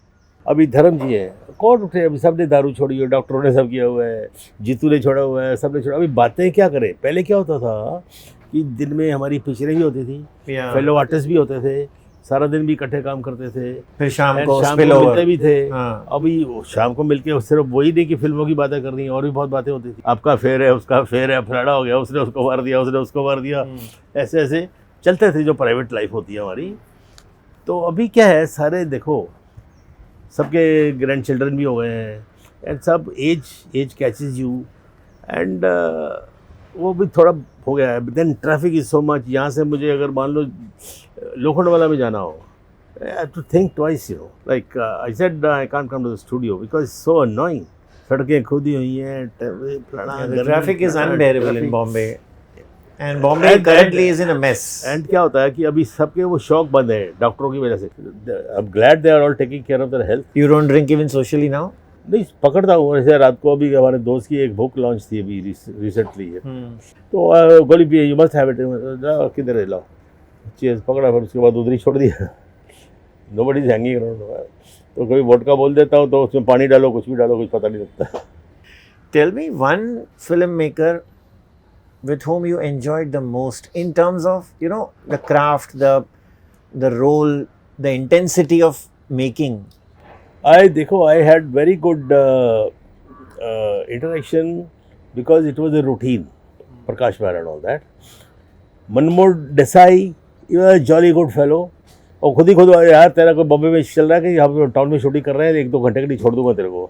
अभी धर्म जी है, कौन उठे, अभी सब ने दारू छोड़ी है, डॉक्टरों ने सब किया हुआ है, जीतू ने छोड़ा हुआ है, सब ने छोड़ा। अभी बातें क्या करें, पहले क्या होता था कि दिन में हमारी पिक्चरें भी होती थी, फेलो आर्टिस्ट भी होते थे, सारा दिन भी इकट्ठे काम करते थे, फिर शाम को मिलते भी थे। हाँ। अभी शाम को मिलके सिर्फ वही नहीं कि फिल्मों की बातें करनी है, और भी बहुत बातें होती थी। आपका फेर है, उसका फेर है, फलाना हो गया, उसने उसको मार दिया, उसने उसको मार दिया, ऐसे ऐसे चलते थे जो प्राइवेट लाइफ होती है हमारी। तो अभी क्या है, सारे देखो सबके ग्रैंड चिल्ड्रन भी हो गए हैं, एंड सब एज कैचेज यू, एंड वो भी थोड़ा हो गया है। Then traffic is so much, यहाँ से मुझे अगर मान लो लोखंडवाला में जाना हो, I have to think twice, you know, like I said I can't come to the studio because so annoying. सड़कें खुदी हुई हैं, traffic is unbearable in Bombay, and Bombay currently is in a mess. And क्या होता है कि अभी सबके वो शौक बंद है डॉक्टरों की वजह से। I am glad they are all taking care of their health. You don't drink even socially now? नहीं, पकड़ता हूँ ऐसे। रात को अभी हमारे दोस्त की एक बुक लॉन्च थी अभी रिसेंटली है, तो गोली पिए, यू मस्ट हैव इट, किधर है, लाओ, चीज़ पकड़ा, फिर उसके बाद उधर ही छोड़ दिया। Nobody is hanging around. तो कभी वोडका बोल देता हूँ तो उसमें पानी डालो, कुछ भी डालो, कुछ पता नहीं लगता। Tell me one film maker with whom you enjoyed the most in terms of, you know, the craft, the role, the intensity of making. I had very good interaction because it was a routine. Prakash Mehra and all that. Manmohan Desai, he was a jolly good fellow. और खुद यार तेरा कोई बॉम्बे में चल रहा है कि हम टाउन में शूटिंग कर रहे हैं, 1-2 घंटे के लिए छोड़ दूंगा तेरे को,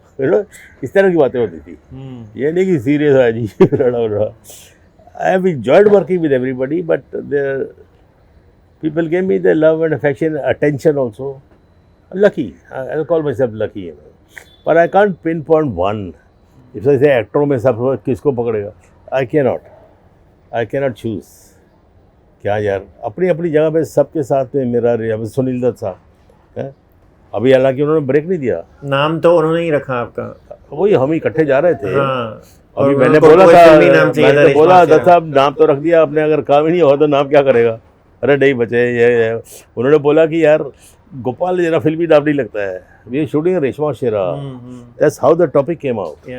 इस तरह की बातें होती थी। ये नहीं कि सीरियस है जी रहा। I have enjoyed working with everybody, but people gave me their love and affection, attention also. I'm lucky. I'll call myself lucky, you know. But I can't pinpoint one. If I say actor में सब किसको पकड़ेगा, I cannot choose. क्या यार, अपनी अपनी जगह पे सबके साथ में मेरा रहा। सुनील दत्त साहब है, अभी हालांकि उन्होंने ब्रेक नहीं दिया, नाम तो उन्होंने ही रखा आपका, वही हम इकट्ठे जा रहे थे। हाँ। अभी मैंने बोला दत्त साहब नाम तो रख दिया आपने, अगर काम ही नहीं हुआ तो नाम क्या करेगा? अरे नहीं बचे, ये उन्होंने बोला कि यार गोपाल जरा फिल्मी नाम नहीं लगता है, we shooting Reshma Shera, that's how the topic came out.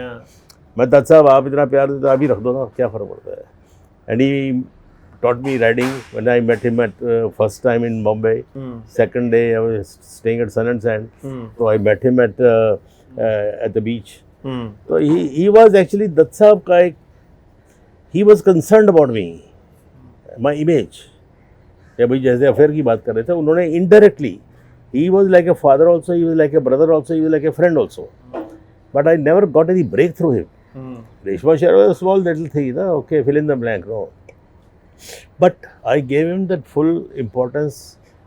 मैं दत्त साहब आप इतना प्यार देते अभी रख दो ना, क्या फ़र्क पड़ता है। And he taught me riding when I met him at first time in Bombay. Second day I was staying at Sun and Sand, so I met him at the beach. So he was actually Dutt Sahab ka ek, he was concerned about me, my image. या भाई जैसे affair की बात कर रहे थे, उन्होंने indirectly, he was like a father also, he was like a brother also, he was like a friend also. But I never got any break through him. Reshma Shera was a small little thing, na? Okay, fill in the blank, no. But I gave him that full importance,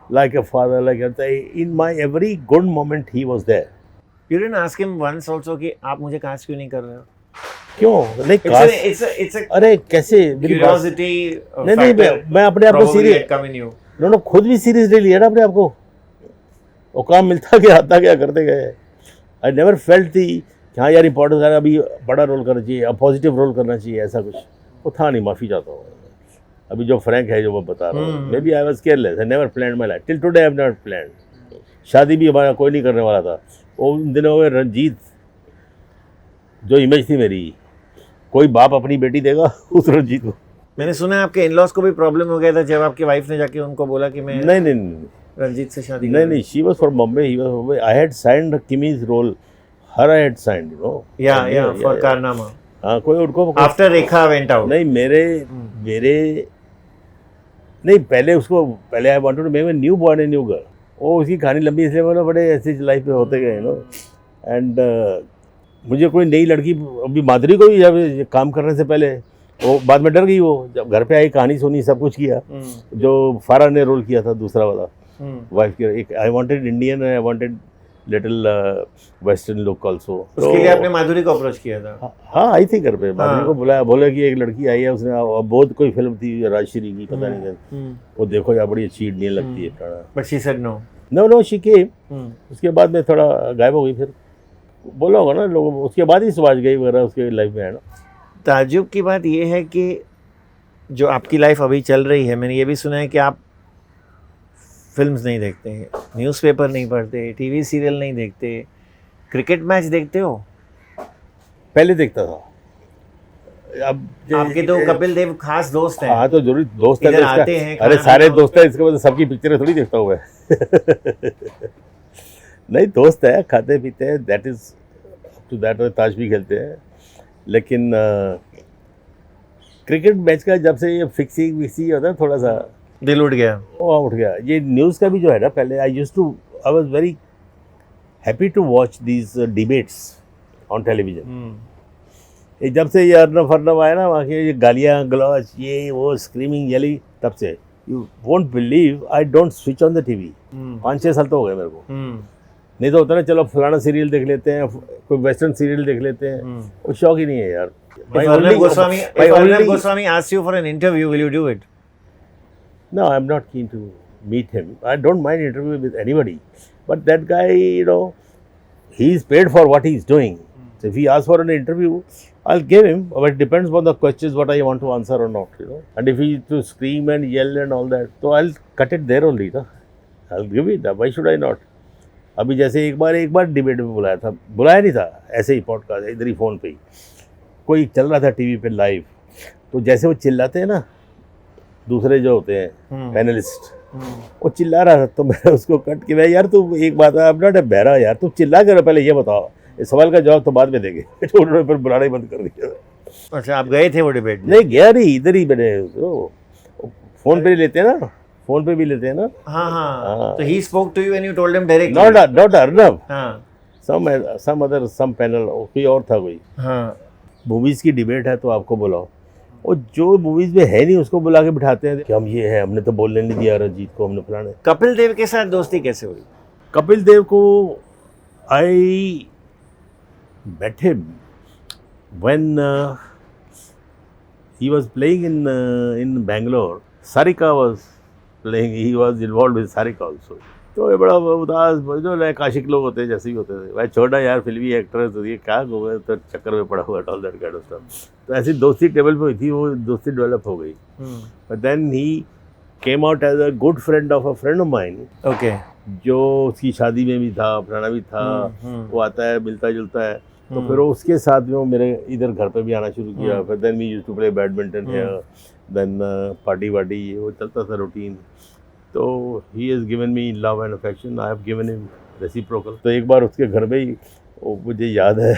like a father, like a, in my every good moment he was there. You didn't ask him once also कि आप मुझे cast क्यों नहीं कर रहे हो? क्यों नहीं कास्ट? It's a अरे कैसे curiosity नहीं मैं अपने आप को सीरियस नो खुद भी सीरियस ले लिया ना अपने आप को, वो काम मिलता गया आता गया करते गए। आई नेवर फेल्ट थी कि हाँ यार इंपॉर्टेंस है अभी बड़ा रोल करना चाहिए, पॉजिटिव रोल करना चाहिए, ऐसा कुछ वो था नहीं। माफ़ी चाहता हूँ अभी जो फ्रैंक है जो मैं बता रहा हूँ। Maybe I was careless, I never plan my life till today, I have not plan. शादी भी हमारा कोई नहीं करने वाला था वो उन दिनों में। रंजीत जो इमेज थी मेरी, कोई बाप अपनी बेटी देगा उस रंजीत को। मैंने सुना है आपके इन-लॉज को भी प्रॉब्लम हो गया था जब आपकी वाइफ ने जाके उनको बोला कि मैं नहीं रंजीत से शादी नहीं, she was from Bombay, he was Bombay. I had signed Kimi's role, her I had signed, you know, yeah for Karnama. हाँ कोई उनको आफ्टर रेखा वेंट आउट। नहीं मेरे नहीं पहले I wanted to make a new born a new girl. वो उसकी कहानी लंबी इसलिए बोला, बड़े ऐसे लाइफ में होते गए, नो। एंड मुझे कोई नई लड़की, अभी माधुरी को भी जब काम करने से पहले वो बाद में डर गई, वो जब घर पे आई कहानी सुनी सब कुछ किया, जो फारा ने रोल किया था दूसरा वाला वाइफ की। एक I wanted Indian, I wanted little western look also. उसके लिए आपने माधुरी को अप्रोच किया था? हाँ आई थी घर पे, माधुरी को बुलाया, बोला कि एक लड़की आई है, उसने बहुत कोई फिल्म थी राजश्री की, पता नहीं वो देखो यार बड़ी अच्छी इंडियन लगती है। But she said no. No she came. उसके बाद में थोड़ा गायब हो गई, फिर बोला होगा ना लोगों, उसके बाद ही समाज गई वगैरह उसके लाइफ में, है ना। ताज्जुब की बात यह है कि जो आपकी लाइफ अभी चल रही है, मैंने ये भी सुना है कि आप फिल्म्स नहीं देखते हैं, न्यूज़पेपर नहीं पढ़ते, टीवी सीरियल नहीं देखते, क्रिकेट मैच देखते हो? पहले देखता था। अब आपके तो कपिल देव खास दोस्त हैं। हाँ तो जरूर दोस्त है, आते हैं, अरे सारे दोस्त है, इसके बाद सबकी पिक्चरें थोड़ी देखता हूँ मैं। नहीं दोस्त है, खाते पीते हैं, दैट इज टू दैट। ताश भी खेलते हैं, लेकिन क्रिकेट मैच का जब से ये फिक्सिंग होता है थोड़ा सा दिल उठ गया, वो उठ गया। ये न्यूज़ का भी जो है ना, पहले I was very happy to watch these debates on television. ये जब से ये अर्नब फर्नब आया ना, वहाँ के ये गालियाँ गलौज ये वो स्क्रीमिंग यली, तब से you won't believe I don't switch on the TV. 5-6 साल तो हो गए मेरे को। नहीं तो होता ना, चलो फलाना सीरियल देख लेते हैं, कोई वेस्टर्न सीरियल देख लेते हैं, वो शौक ही नहीं है यार। If Arnab Goswami asks you for an interview, will you do it? No, I'm not keen to meet him. I don't mind interviewing with anybody, but that guy, you know, he's paid for what he's doing. So if he asks for an interview, I'll give him, but it depends on the questions what I want to answer or not, you know. And if he to scream and yell and all that, so I'll cut it there only, na. I'll give it. Why should I not? अभी जैसे एक बार debate में बुलाया नहीं था, ऐसे ही podcast इधर ही phone पे ही कोई चल रहा था टीवी पे लाइव, तो जैसे वो चिल्लाते हैं ना दूसरे जो होते हैं पैनलिस्ट, वो चिल्ला रहा था, तो मैं उसको कट के, मैं यार तू एक बात है, अब नॉट बहरा यार, तू चिल्ला कर पहले ये बताओ, इस सवाल का जवाब तो बाद में देंगे। उन्होंने फिर बुलाना ही बंद कर दिया। अच्छा, आप गए थे वो डिबेट? नहीं गया नहीं, इधर ही मैंने फ़ोन पे लेते हैं ना, फोन पे भी लेते हैं ना। हाँ। तो he spoke to you and you told him directly? Not Arnab. हाँ। some panel, कोई और था कोई। हाँ। मूवीज की डिबेट है तो आपको बुलाओ, और जो मूवीज में है नहीं उसको बुला के बिठाते हैं कि हम ये है, हमने तो बोलने नहीं दिया रंजीत को, हमने फलाने। कपिल देव के साथ दोस्ती कैसे हुई? कपिल देव को आई met him when he was playing in Bangalore. Sarika was playing, he was involved with Sarika also. तो ये बड़ा उदास जो लाइक आशिक लोग होते हैं जैसे ही होते थे, भाई छोटा यार फिल्मी एक्टर है तो ये क्या होगा, तो चक्कर में पड़ा हुआ all that kind of stuff. तो ऐसी दोस्ती टेबल पे हुई थी, वो दोस्ती डेवलप हो गई। But then he came out as a good friend of a friend of mine, Okay. जो उसकी शादी में भी था, फलाना भी था, वो आता है, मिलता जुलता है, तो फिर वो उसके साथ में वो मेरे इधर घर पे भी आना शुरू किया। फिर then we used to play badminton here, then party वार्टी, वो चलता था रूटीन। तो he has given me love and affection, I have given him reciprocal. तो एक बार उसके घर में ही वो मुझे याद है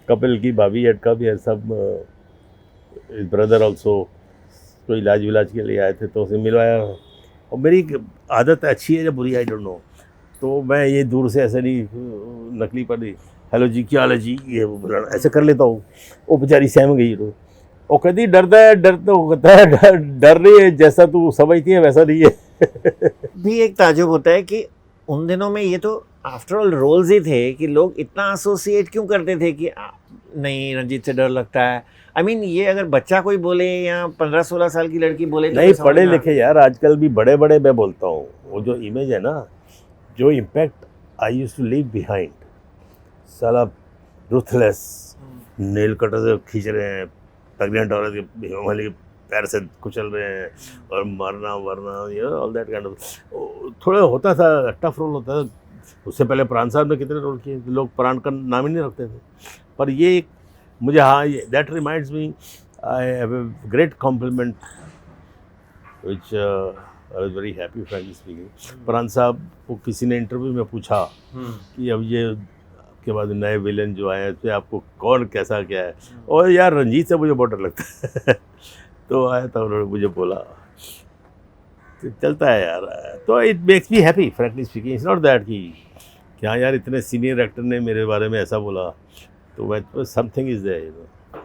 कपिल की भाभी अटका भी है, सब ब्रदर ऑल्सो, तो इलाज विलाज के लिए आए थे, तो उसे मिलवाया। और मेरी एक आदत अच्छी है या बुरी, आई डोंट नो, तो मैं ये दूर से ऐसे नहीं नकली पर नहीं, हेलो जी क्या हाल है जी, ये वो बुलाना ऐसे कर लेता हूँ। वो बेचारी सहम गई, तो वो कहती डरता है, डर तो कहता है डर रही है, जैसा तू समझती है वैसा नहीं है। भी एक ताजुब होता है कि उन दिनों में ये तो आफ्टर ऑल रोल्स ही थे कि लोग इतना एसोसिएट क्यों करते थे कि नहीं रंजीत से डर लगता है। आई मीन ये अगर बच्चा कोई बोले या 15-16 साल की लड़की बोले तो नहीं, समझ पढ़े में लिखे यार आजकल भी बड़े बड़े, मैं बोलता हूँ वो जो इमेज है ना, जो impact I used to leave behind, साला रूथलेस, नेल कटर से खींच रहे हैं, प्रेग्नेंट औरत के वाले के पैर से कुचल रहे हैं और मारना वरना, ये ऑल दैट काइंड ऑफ थोड़ा होता था, टफ रोल होता था। उससे पहले प्राण साहब ने कितने रोल किए, लोग प्राण का नाम ही नहीं रखते थे। पर ये एक मुझे, हाँ, that reminds me, I have a great compliment which I was very happy frankly speaking. Pran साहब को किसी ने इंटरव्यू में पूछा कि अब ये के बाद नए विलेन जो आए हैं आपको कौन कैसा क्या है, और यार रंजीत से मुझे बहुत डर लगता है। तो आया था, उन्होंने मुझे बोला, तो चलता है यार, तो it makes me happy frankly speaking. It's not that कि क्या यार इतने सीनियर एक्टर ने मेरे बारे में ऐसा बोला, तो मैं something is there, you know.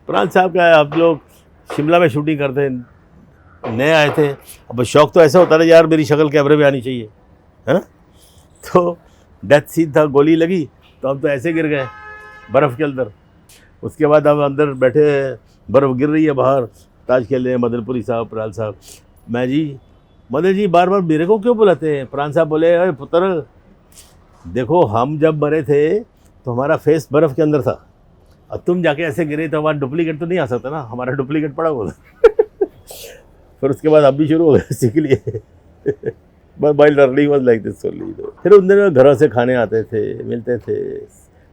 Pran साहब का आप लोग शिमला में शूटिंग करते नए आए थे, अब शौक तो ऐसा होता है यार मेरी शक्ल कैमरे में आनी चाहिए, है ना। तो डेथ सीन था, गोली लगी तो हम तो ऐसे गिर गए बर्फ़ के अंदर। उसके बाद हम अंदर बैठे, बर्फ़ गिर रही है बाहर, ताश खेल रहे हैं मदनपुरी साहब, प्राण साहब, मैं जी, मदन जी बार बार मेरे को क्यों बुलाते हैं। प्राण साहब बोले, अरे पुत्र देखो, हम जब मरे थे तो हमारा फेस बर्फ़ के अंदर था, अब तुम जाके ऐसे गिरे तो हमारा डुप्लीकेट तो नहीं आ सकता ना, हमारा डुप्लीकेट पड़ा हुआ था। फिर उसके बाद अब भी शुरू हो गए सीख लिए। But my learning was like this only. फिर उन दिनों घरों से खाने आते थे, मिलते थे,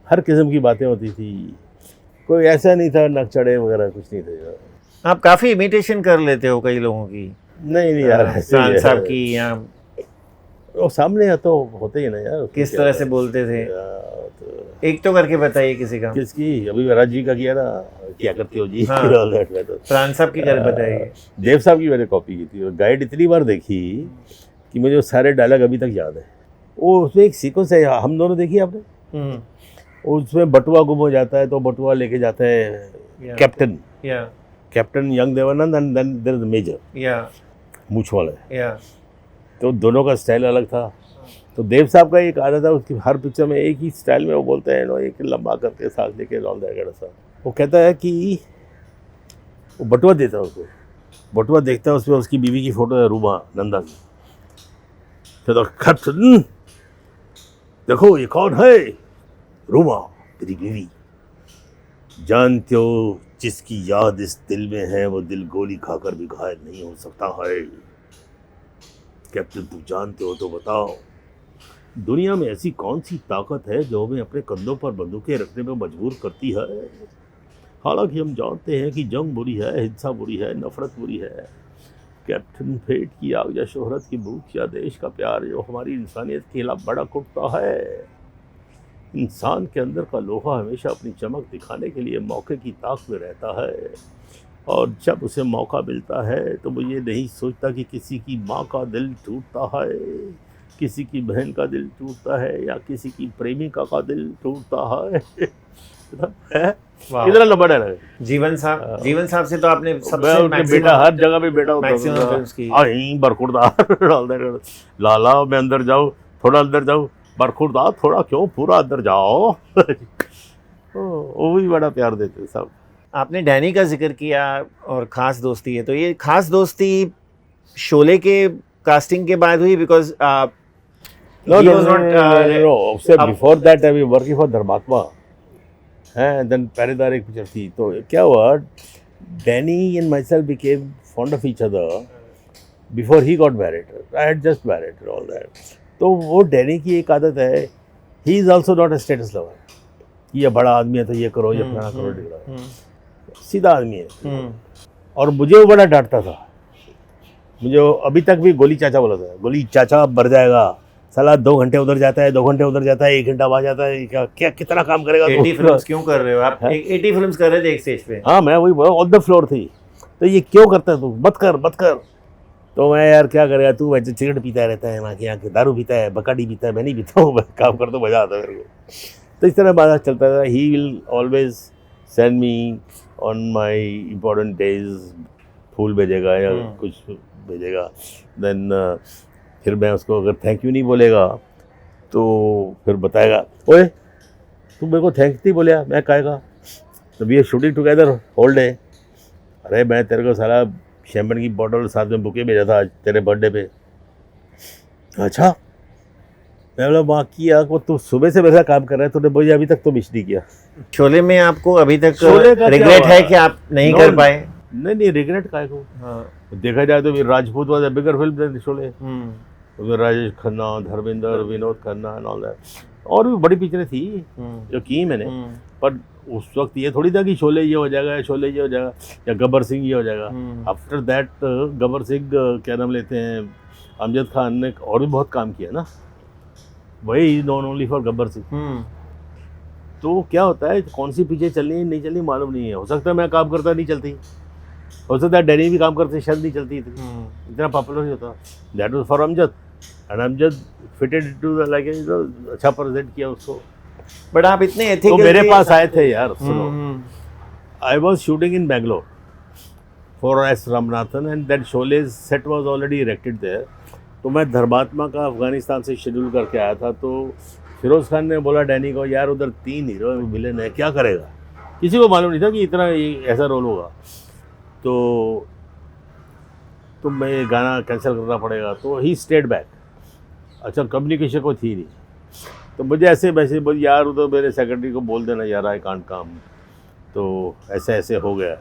हर किस्म की बातें होती थी, कोई ऐसा नहीं था नक चढ़े वगैरह, कुछ नहीं था। आप काफ़ी इमिटेशन कर लेते हो कई लोगों की, नहीं यार, ऐसे ही प्राण है। साहब की, या वो सामने तो होते ही ना यार, किस तरह से बोलते थे, तो एक तो करके बताइए किसी का। किसकी, अभी महाराज जी का किया ना, क्या करते हो जी। हाँ। All that matter। प्राण साहब की कर बताइए। देव साहब की मैंने कॉपी की थी, और गाइड इतनी बार देखी कि मुझे वो सारे डायलॉग अभी तक याद है। वो उसमें एक सीक्वेंस है, हम दोनों देखी आपने, उसमें बटुआ गुम हो जाता है, तो बटुआ लेके जाता है captain, captain young Devanand, and then there is the major, मूछ वाला, तो दोनों का स्टाइल अलग था। तो देव साहब का एक आदत था, उसकी हर पिक्चर में एक ही स्टाइल में वो बोलते हैं नो, एक लंबा करके सांस लेके all that kind of stuff. वो कहता है कि वो बटुआ देता है उसको, बटुआ देखता है, उसमें उसकी बीवी की फोटो है, रूमा नंदा की। तो कैप्टन देखो ये कौन है, रूमा तेरी बीवी, जानते हो जिसकी याद इस दिल में है वो दिल गोली खाकर भी घायल नहीं हो सकता है। कैप्टन तू जानते हो तो बताओ, दुनिया में ऐसी कौन सी ताकत है जो हमें अपने कंधों पर बंदूकें रखने में मजबूर करती है। हालांकि हम जानते हैं कि जंग बुरी है, हिंसा बुरी है, नफरत बुरी है। कैप्टन फेट की आग या शोहरत की भूख या देश का प्यार जो हमारी इंसानियत के खिलाफ भड़क उठता है। इंसान के अंदर का लोहा हमेशा अपनी चमक दिखाने के लिए मौके की ताक में रहता है, और जब उसे मौका मिलता है तो वो ये नहीं सोचता कि किसी की माँ का दिल टूटता है, किसी की बहन का दिल टूटता है, या किसी की प्रेमिका का दिल टूटता है। इतना लंबा डायलॉग है। जीवन साहब से तो आपने सबसे उनके बेटा हर जगह पे बेटा होता मैक्सिमम था। फिल्म्स की। आई बरखुरदार, लाला मैं अंदर जाऊँ, थोड़ा अंदर जाऊँ, बरखुरदार थोड़ा क्यों, पूरा अंदर जाओ। वो भी बड़ा प्यार देते सब। आपने डैनी का जिक्र किया और खास दोस्ती है, तो ये खास दोस्ती शोले के कास्टिंग के बाद हुई, बिकॉज No, उससे before that I was working for धर्मात्मा, हैं, देन पहरेदार एक पिक्चर थी। तो क्या हुआ, Danny and my self became fond of each other, before he got married I had just married all that. तो वो डैनी की एक आदत है, he is also not a status lover कि ये बड़ा आदमी है तो ये करो, ये फलाना करो ढिकड़ा, सीधा आदमी है। और मुझे वो बड़ा डांटता था, मुझे अभी तक भी गोली चाचा बोला था, गोली चाचा मर जाएगा साला, 2 घंटे उधर जाता है, 2 घंटे उधर जाता है, 1 घंटा वहाँ जाता है, क्या क्या कितना काम करेगा। 80 फिल्म्स क्यों कर रहे हो आप? 80 फिल्म्स कर रहे थे एक स्टेज पे। हाँ मैं वही बोला, ऑन द फ्लोर थी, तो ये क्यों करता है तू, मत कर मत कर। तो मैं यार क्या करेगा, तू वैसे सिगरेट पीता रहता है, वहाँ की यहाँ दारू पीता है, बकाडी पीता है, मैं नहीं पीता हूँ, काम कर तो मज़ा आता है मेरे को। तो इस तरह बात चलता था। He will always send me on my important days, फूल भेजेगा या कुछ भेजेगा। देन फिर मैं उसको अगर थैंक यू नहीं बोलेगा तो फिर बताएगा, ओए तू मेरे को थैंक्स नहीं बोलिया, मैं कहेगा तो we are shooting together whole day. अरे मैं तेरे को सारा शैम्पेन की बॉटल साथ में बुके भेजा था आज तेरे बर्थडे पे। अच्छा, मैं बोला वहाँ किया को, तू सुबह से वैसा काम कर रहा है, तूने मुझे अभी तक तो मिस नहीं किया। शोले में आपको अभी तक शोले का रिग्रेट क्या है हुआ? कि आप नहीं No, कर पाए? नहीं रिग्रेट का है को। देखा जाए तो Rajput was a bigger film than Sholay. उसमें Rajesh Khanna, Dharmendra, Vinod Khanna and all that, और भी बड़ी पिक्चरें थी जो की मैंने। पर उस वक्त ये थोड़ी था कि शोले ये हो जाएगा, शोले ये हो जाएगा, या गब्बर सिंह ये हो जाएगा। आफ्टर दैट गब्बर सिंह क्या नाम लेते हैं, अमजद खान ने और भी बहुत काम किया ना, वही non only for Gabbar Singh. तो क्या होता है, कौन सी पिक्चर चलनी है नहीं चलनी मालूम नहीं है। हो सकता है मैं काम करता नहीं चलती, हो सकता है डैनी भी काम करते शायद नहीं चलती, इतना पॉपुलर नहीं होता। That was for Amjad, and Amjad fitted to the like, अच्छा प्रेजेंट किया उसको। बट आप इतने तो एथिकल मेरे पास आए थे यार, सुनो, I was shooting in Bangalore for S Ramanathan and that Sholay set was already erected there. तो मैं धर्मात्मा का अफगानिस्तान से शेड्यूल करके आया था। तो फिरोज खान ने बोला डैनी को, यार उधर 3 हीरो विलेन है, क्या करेगा। किसी को मालूम नहीं था कि इतना ऐसा रोल होगा। तो मैं ये गाना कैंसिल करना पड़ेगा। तो ही स्टेट बैक। अच्छा, कम्युनिकेशन को थी नहीं, तो मुझे ऐसे मैसेज बोल, यार उधर मेरे सेक्रेटरी को बोल देना यार आई कांट कम, तो ऐसे ऐसे हो गया।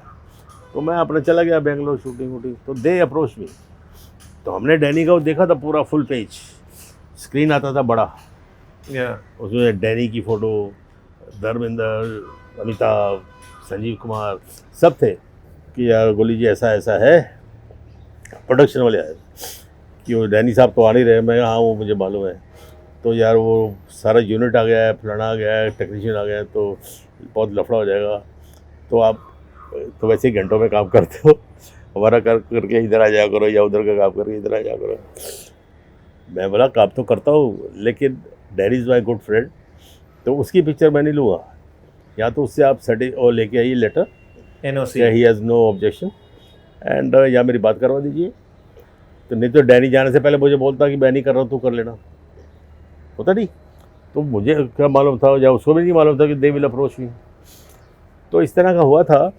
तो मैं अपना चला गया बेंगलोर शूटिंग। तो दे अप्रोच मी। तो हमने डैनी का देखा था पूरा फुल पेज, स्क्रीन आता था बड़ा, उसमें डैनी की फ़ोटो, धर्मेंद्र, अमिताभ, संजीव कुमार सब थे कि यार गोली जी ऐसा ऐसा है। प्रोडक्शन वाले आए कि वो डैनी साहब तो आ नहीं रहे। मैं हाँ वो मुझे मालूम है। तो यार वो सारा यूनिट आ गया है, फलाना आ गया है, टेक्नीशियन आ गया है, तो बहुत लफड़ा हो जाएगा। तो आप तो वैसे ही घंटों में काम करते हो, हमारा करके इधर आ जाया करो, या उधर का काम करके इधर आ जाया करो। मैं बोला काम तो करता हूँ, लेकिन Danny is my good friend, तो उसकी पिक्चर मैं नहीं लूँगा। या तो उससे आप और लेके आइए letter, NOC, he has no objection, and या मेरी बात करवा दीजिए। तो नहीं तो डैनी जाने से पहले मुझे बोलता कि मैं नहीं कर रहा हूँ, तू कर लेना, होता नहीं। तो मुझे क्या मालूम था, या उसको भी नहीं मालूम था कि दे विल अप्रोच मी। तो इस तरह का हुआ था।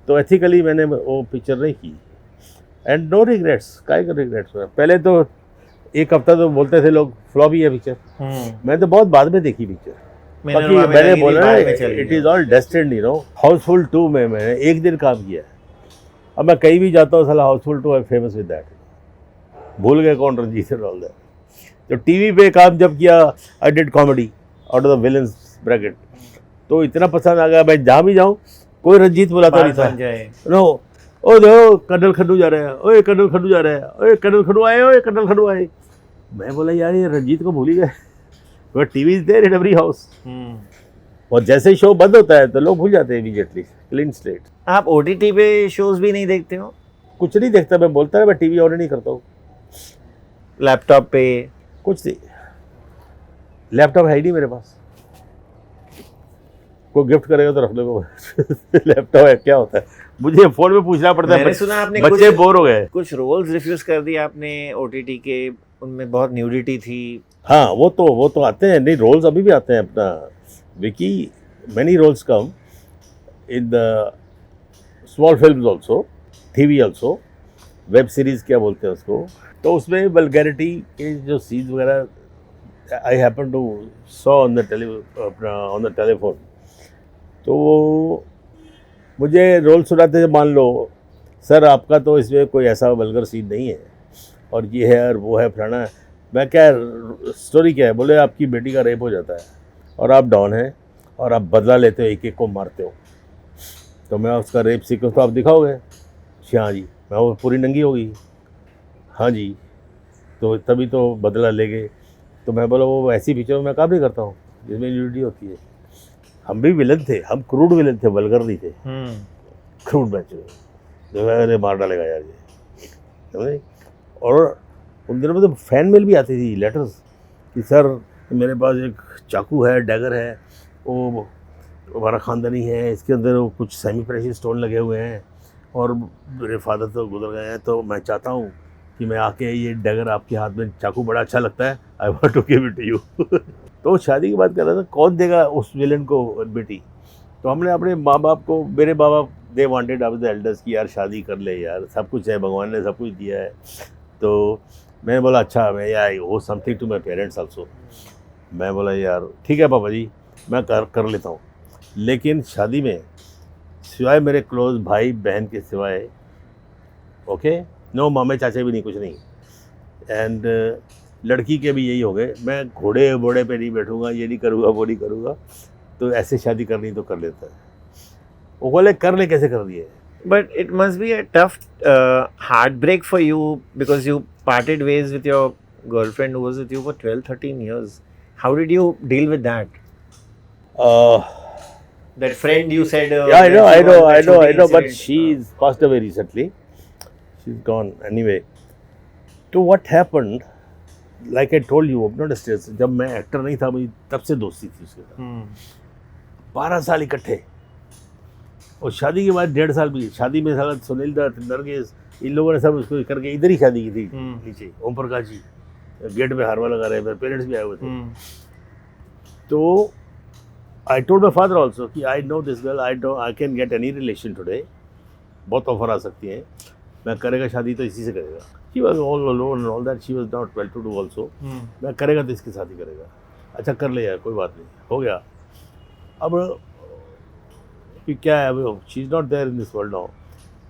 तो एथिकली मैंने वो पिक्चर नहीं की, एंड नो रिग्रेट्स। काय का रिग्रेट्स? पहले तो एक हफ्ता तो बोलते थे लोग फ्लॉप ही है पिक्चर। मैं तो बहुत बाद में देखी पिक्चर। मैंने बोला it is all destined, you know. Housefull 2 में मैंने एक दिन काम किया है। अब मैं कहीं भी जाता हूँ साला हाउसफुल 2 आई फेमस विद दैट। भूल गए कौन रंजीत एंड ऑल दैट। तो टीवी पे काम जब किया, I did comedy out of the villains bracket, तो इतना पसंद आ गया। मैं जहाँ भी जाऊँ कोई रंजीत बुलाता नहीं था। नो, ओ देखो कर्नल खन्नू जा रहे हैं, ओए कर्नल खन्नू जा रहे हैं, ओए कर्नल खन्नू आए, ओए कर्नल खन्नू आए। मैं बोला यार ये रंजीत को भूल ही गए। But TV is there in every house. और जैसे ही शो बंद होता है तो लोग भूल जाते हैं इमीडिएटली, क्लीन स्लेट। आप OTT पे शोज भी नहीं देखते हो? कुछ नहीं देखता मैं, बोलता है मैं टीवी ऑन नहीं करता हूँ। लैपटॉप पे कुछ नहीं, लैपटॉप है ही नहीं मेरे पास। कोई गिफ्ट करेगा तो रख लो। लैपटॉप है क्या होता है, मुझे फोन में पूछना पड़ता है। मैंने सुना आपने बच्चे बोर हो गए। कुछ रोल्स रिफ्यूज कर दिए आपने OTT के, उनमें बहुत न्यूडिटी थी। हाँ वो तो आते हैं, नहीं रोल्स अभी भी आते हैं अपना Vicky. Many roles come in the small films also, TV also, web series क्या बोलते हैं उसको। तो उसमें वल्गैरिटी के जो सीन्स वगैरह I happen to saw on the telephone. तो वो मुझे रोल सुनाते थे, मान लो सर आपका तो इसमें कोई ऐसा वल्गर सीन नहीं है, और ये है और वो है फलाना है। मैं क्या स्टोरी क्या है, बोले आपकी बेटी का रेप हो जाता है और आप डॉन हैं और आप बदला लेते हो, एक एक को मारते हो, तो मैं उसका रेप सीक्वेंस तो आप दिखाओगे? हाँ जी। मैं वो पूरी नंगी होगी? हाँ जी। तो तभी तो बदला लेंगे। तो मैं बोला वो ऐसी पिक्चर में मैं काम नहीं करता हूँ जिसमें न्यूडिटी होती है। हम भी विलन थे, हम क्रूड विलन थे, वल्गर नहीं थे। क्रूड मैच में जो है मार डालेगा यार ये, समझे? और उन दिनों में तो फैन मेल भी आती थी, लेटर्स, कि सर मेरे पास एक चाकू है, डैगर है, वो हमारा ख़ानदानी है, इसके अंदर वो कुछ सेमी प्रेशियस स्टोन लगे हुए हैं और मेरे फादर तो गुजर गए हैं, तो मैं चाहता हूँ कि मैं आके ये डैगर आपके हाथ में, चाकू बड़ा अच्छा लगता है, I want to give it to you. तो शादी की बात कर रहा था, कौन देगा उस विलन को बेटी? तो हमने अपने माँ बाप को, मेरे माँ बाप they wanted of the elders की यार शादी कर ले यार, सब कुछ है, भगवान ने सब कुछ दिया है। तो मैंने बोला अच्छा, मैं यार वो something to my parents also. मैं बोला यार ठीक है पापा जी, मैं कर लेता हूँ, लेकिन शादी में सिवाय मेरे क्लोज भाई बहन के सिवाय, ओके, नो मामे चाचे भी नहीं, कुछ नहीं। एंड लड़की के भी यही हो गए, मैं घोड़े वोड़े पे नहीं बैठूंगा, ये नहीं करूँगा, वो नहीं करूँगा, तो ऐसे शादी करनी तो कर लेता है। वो बोले कर ले, कैसे कर दिए? But it must be a tough heartbreak for you because you parted ways with your girlfriend who was with you for 12-13 years. How did you deal with that? That friend you said. Yeah, I know, that shooting but incident, she's passed away recently. She's gone anyway. So what happened? Like I told you, अपना distance, जब मैं actor नहीं था, मुझे तब से दोस्ती थी उसके साथ। 12 साल इकट्ठे, और शादी के बाद 1.5 साल भी। शादी में साला सुनील दत्त, नरगिस, इन लोगों ने सब उसको करके इधर ही शादी की थी, नीचे ओम प्रकाश जी गेट पे हारवा लगा रहे, मेरे पेरेंट्स भी आए हुए थे। तो I told my father also कि I know this girl, I can get any relation today, बहुत ऑफर आ सकती हैं, मैं करेगा शादी तो इसी से करेगा। She was all alone and all that, she was not well to do also. मैं करेगा तो इसकी शादी करेगा। अच्छा कर ले यार, कोई बात नहीं, हो गया। अब कि क्या है, she is not there in this world now.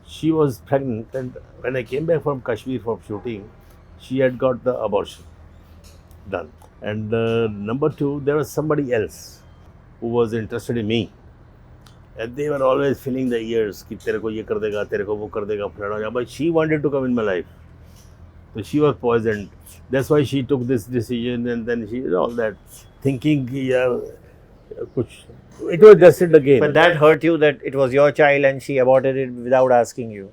She was pregnant and when I came back from Kashmir from shooting, she had got the abortion done. And number 2, there was somebody else who was interested in me, and they were always filling the ears कि तेरे को ये कर देगा, तेरे को वो कर देगा, फलाना। But she wanted to come in my life, so she was poisoned. That's why she took this decision, and then she did all that, thinking कि यार कुछ, it was just again. But that hurt you that it was your child and she aborted it without asking you.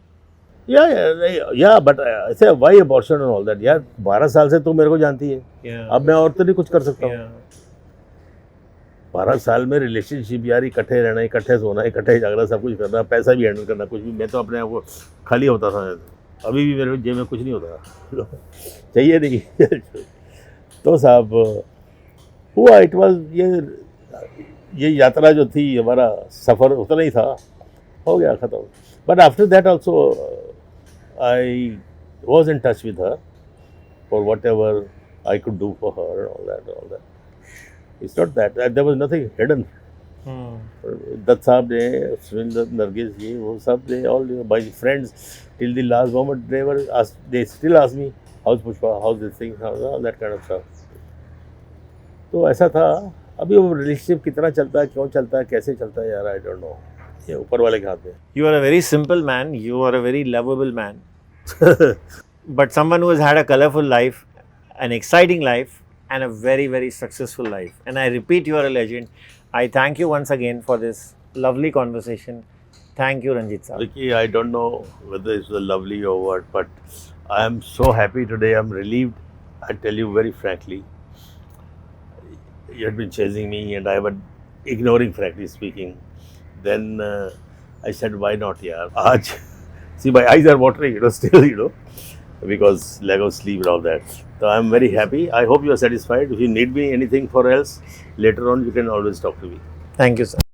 Yeah, but I say why abortion and all that? यार 12 साल से तू मेरे को जानती है, अब मैं और तो नहीं कुछ कर सकता हूँ। 12 साल में रिलेशनशिप यार, इकट्ठे रहना, इकट्ठे सोना, इकट्ठे जागना, सब कुछ करना, पैसा भी हैंडल करना, कुछ भी। मैं तो अपने आप को खाली होता था, अभी भी मेरे जेब में कुछ नहीं होता चाहिए नहीं। तो साहब हुआ, इट वाज, ये यात्रा जो थी, हमारा सफ़र उतना ही था, हो गया ख़त्म। But after that also I was in touch with her for what ever I could do for her, all that. It's not that there was nothing hidden. That साहब ने, सुनील दत्त, नरगिस, ये वो सब, they all, my friends till the last moment, they still ask me how's Pushpa, how's this thing, all that kind of stuff. तो ऐसा था। अभी वो रिलेशनशिप कितना चलता है, क्यों चलता है, कैसे चलता है यार, आई डोंट नो, ये ऊपर वाले के हाथ में। You are a very simple man, you are a very lovable man, but someone who has had a colorful life, an exciting life, and a very, very successful life. And I repeat, you are a legend. I thank you once again for this lovely conversation. Thank you, Ranjit sir. Ricky, I don't know whether it's lovely or what, but I am so happy today. I'm relieved. I tell you very frankly. You had been chasing me and I was ignoring, frankly speaking. Then I said, why not, yaar? Aaj, see, my eyes are watering, still, because lack of sleep and all that. So I'm very happy. I hope you are satisfied. If you need me anything for else, later on you can always talk to me. Thank you, sir.